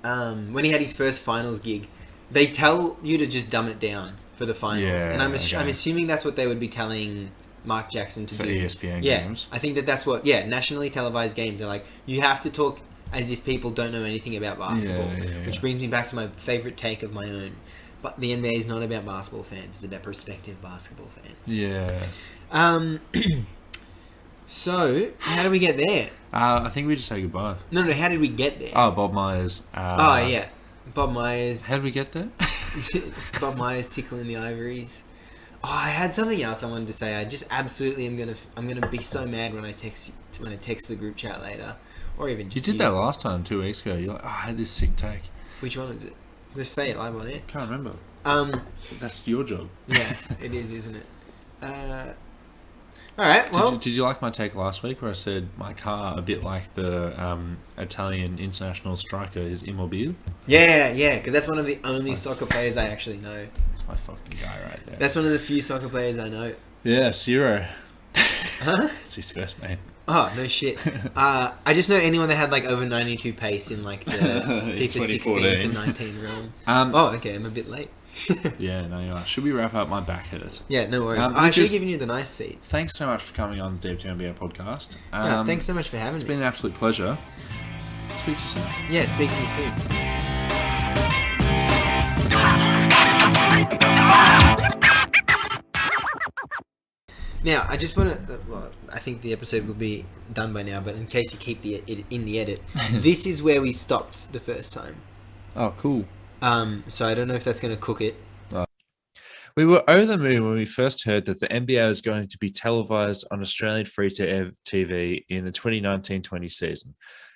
had his first finals gig, they tell you to just dumb it down for the finals. And I'm assuming that's what they would be telling Mark Jackson to for do. ESPN games. I think that's what, nationally televised games are like, you have to talk as if people don't know anything about basketball. Which brings me back to my favourite take of my own. But the NBA is not about basketball fans, it's about prospective basketball fans. Yeah. So, how do we get there? I think we just say goodbye. No, how did we get there? Oh, Bob Myers. Bob Myers. How did we get there? Bob Myers tickling the ivories. Oh, I had something else I wanted to say. I just absolutely I'm gonna be so mad when I text the group chat later, or even just You did that last time 2 weeks ago. You're like, I had this sick take. Which one is it? Let's say it live on air. Can't remember. That's your job. Yeah, it is, isn't it? All right. Well, did you like my take last week where I said my car, a bit like the Italian international striker, is Immobile? Yeah, because that's one of the only soccer players I actually know. That's my fucking guy right there. That's one of the few soccer players I know. Yeah, Ciro. Huh? It's his first name. Oh, no shit. I just know anyone that had like over 92 pace in like the FIFA 16 to 19 realm. Okay, I'm a bit late. Yeah, no, you are. Should we wrap up? My back hurts. Yeah, no worries. I should have given you the nice seat. Thanks so much for coming on the Deep to NBA podcast. Thanks so much for having me. It's been an absolute pleasure. Speak to you soon. Yeah, speak to you soon. Now, I just want to... I think the episode will be done by now, but in case you keep it in the edit, this is where we stopped the first time. Oh, cool. So I don't know if that's going to cook it. We were over the moon when we first heard that the NBA was going to be televised on Australian free-to-air TV in the 2019-20 season.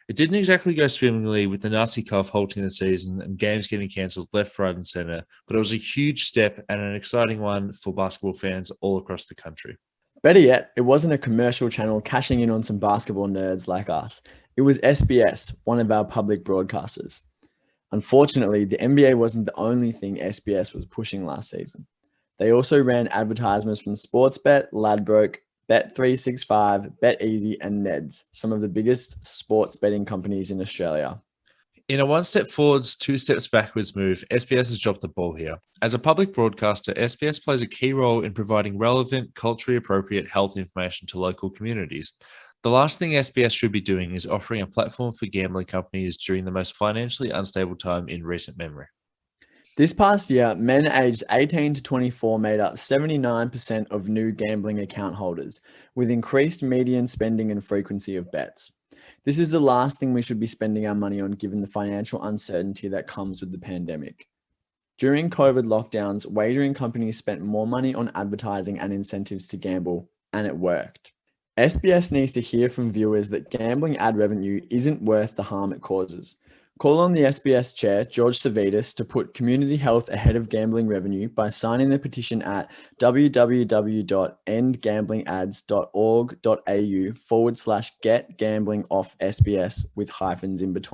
It didn't exactly go swimmingly with the nasty cough halting the season and games getting cancelled left, right and centre, but it was a huge step and an exciting one for basketball fans all across the country. Better yet, it wasn't a commercial channel cashing in on some basketball nerds like us. It was SBS, one of our public broadcasters. Unfortunately, the NBA wasn't the only thing SBS was pushing last season. They also ran advertisements from Sportsbet, Ladbrokes, Bet365, BetEasy, and Neds, some of the biggest sports betting companies in Australia. In a one-step forwards, two steps backwards move, SBS has dropped the ball here. As a public broadcaster, SBS plays a key role in providing relevant, culturally appropriate health information to local communities. The last thing SBS should be doing is offering a platform for gambling companies during the most financially unstable time in recent memory. This past year, men aged 18 to 24 made up 79% of new gambling account holders, with increased median spending and frequency of bets. This is the last thing we should be spending our money on given the financial uncertainty that comes with the pandemic. During COVID lockdowns, wagering companies spent more money on advertising and incentives to gamble, and it worked. SBS needs to hear from viewers that gambling ad revenue isn't worth the harm it causes. Call on the SBS chair, George Savidis, to put community health ahead of gambling revenue by signing the petition at www.endgamblingads.org.au/get gambling off SBS with hyphens in between.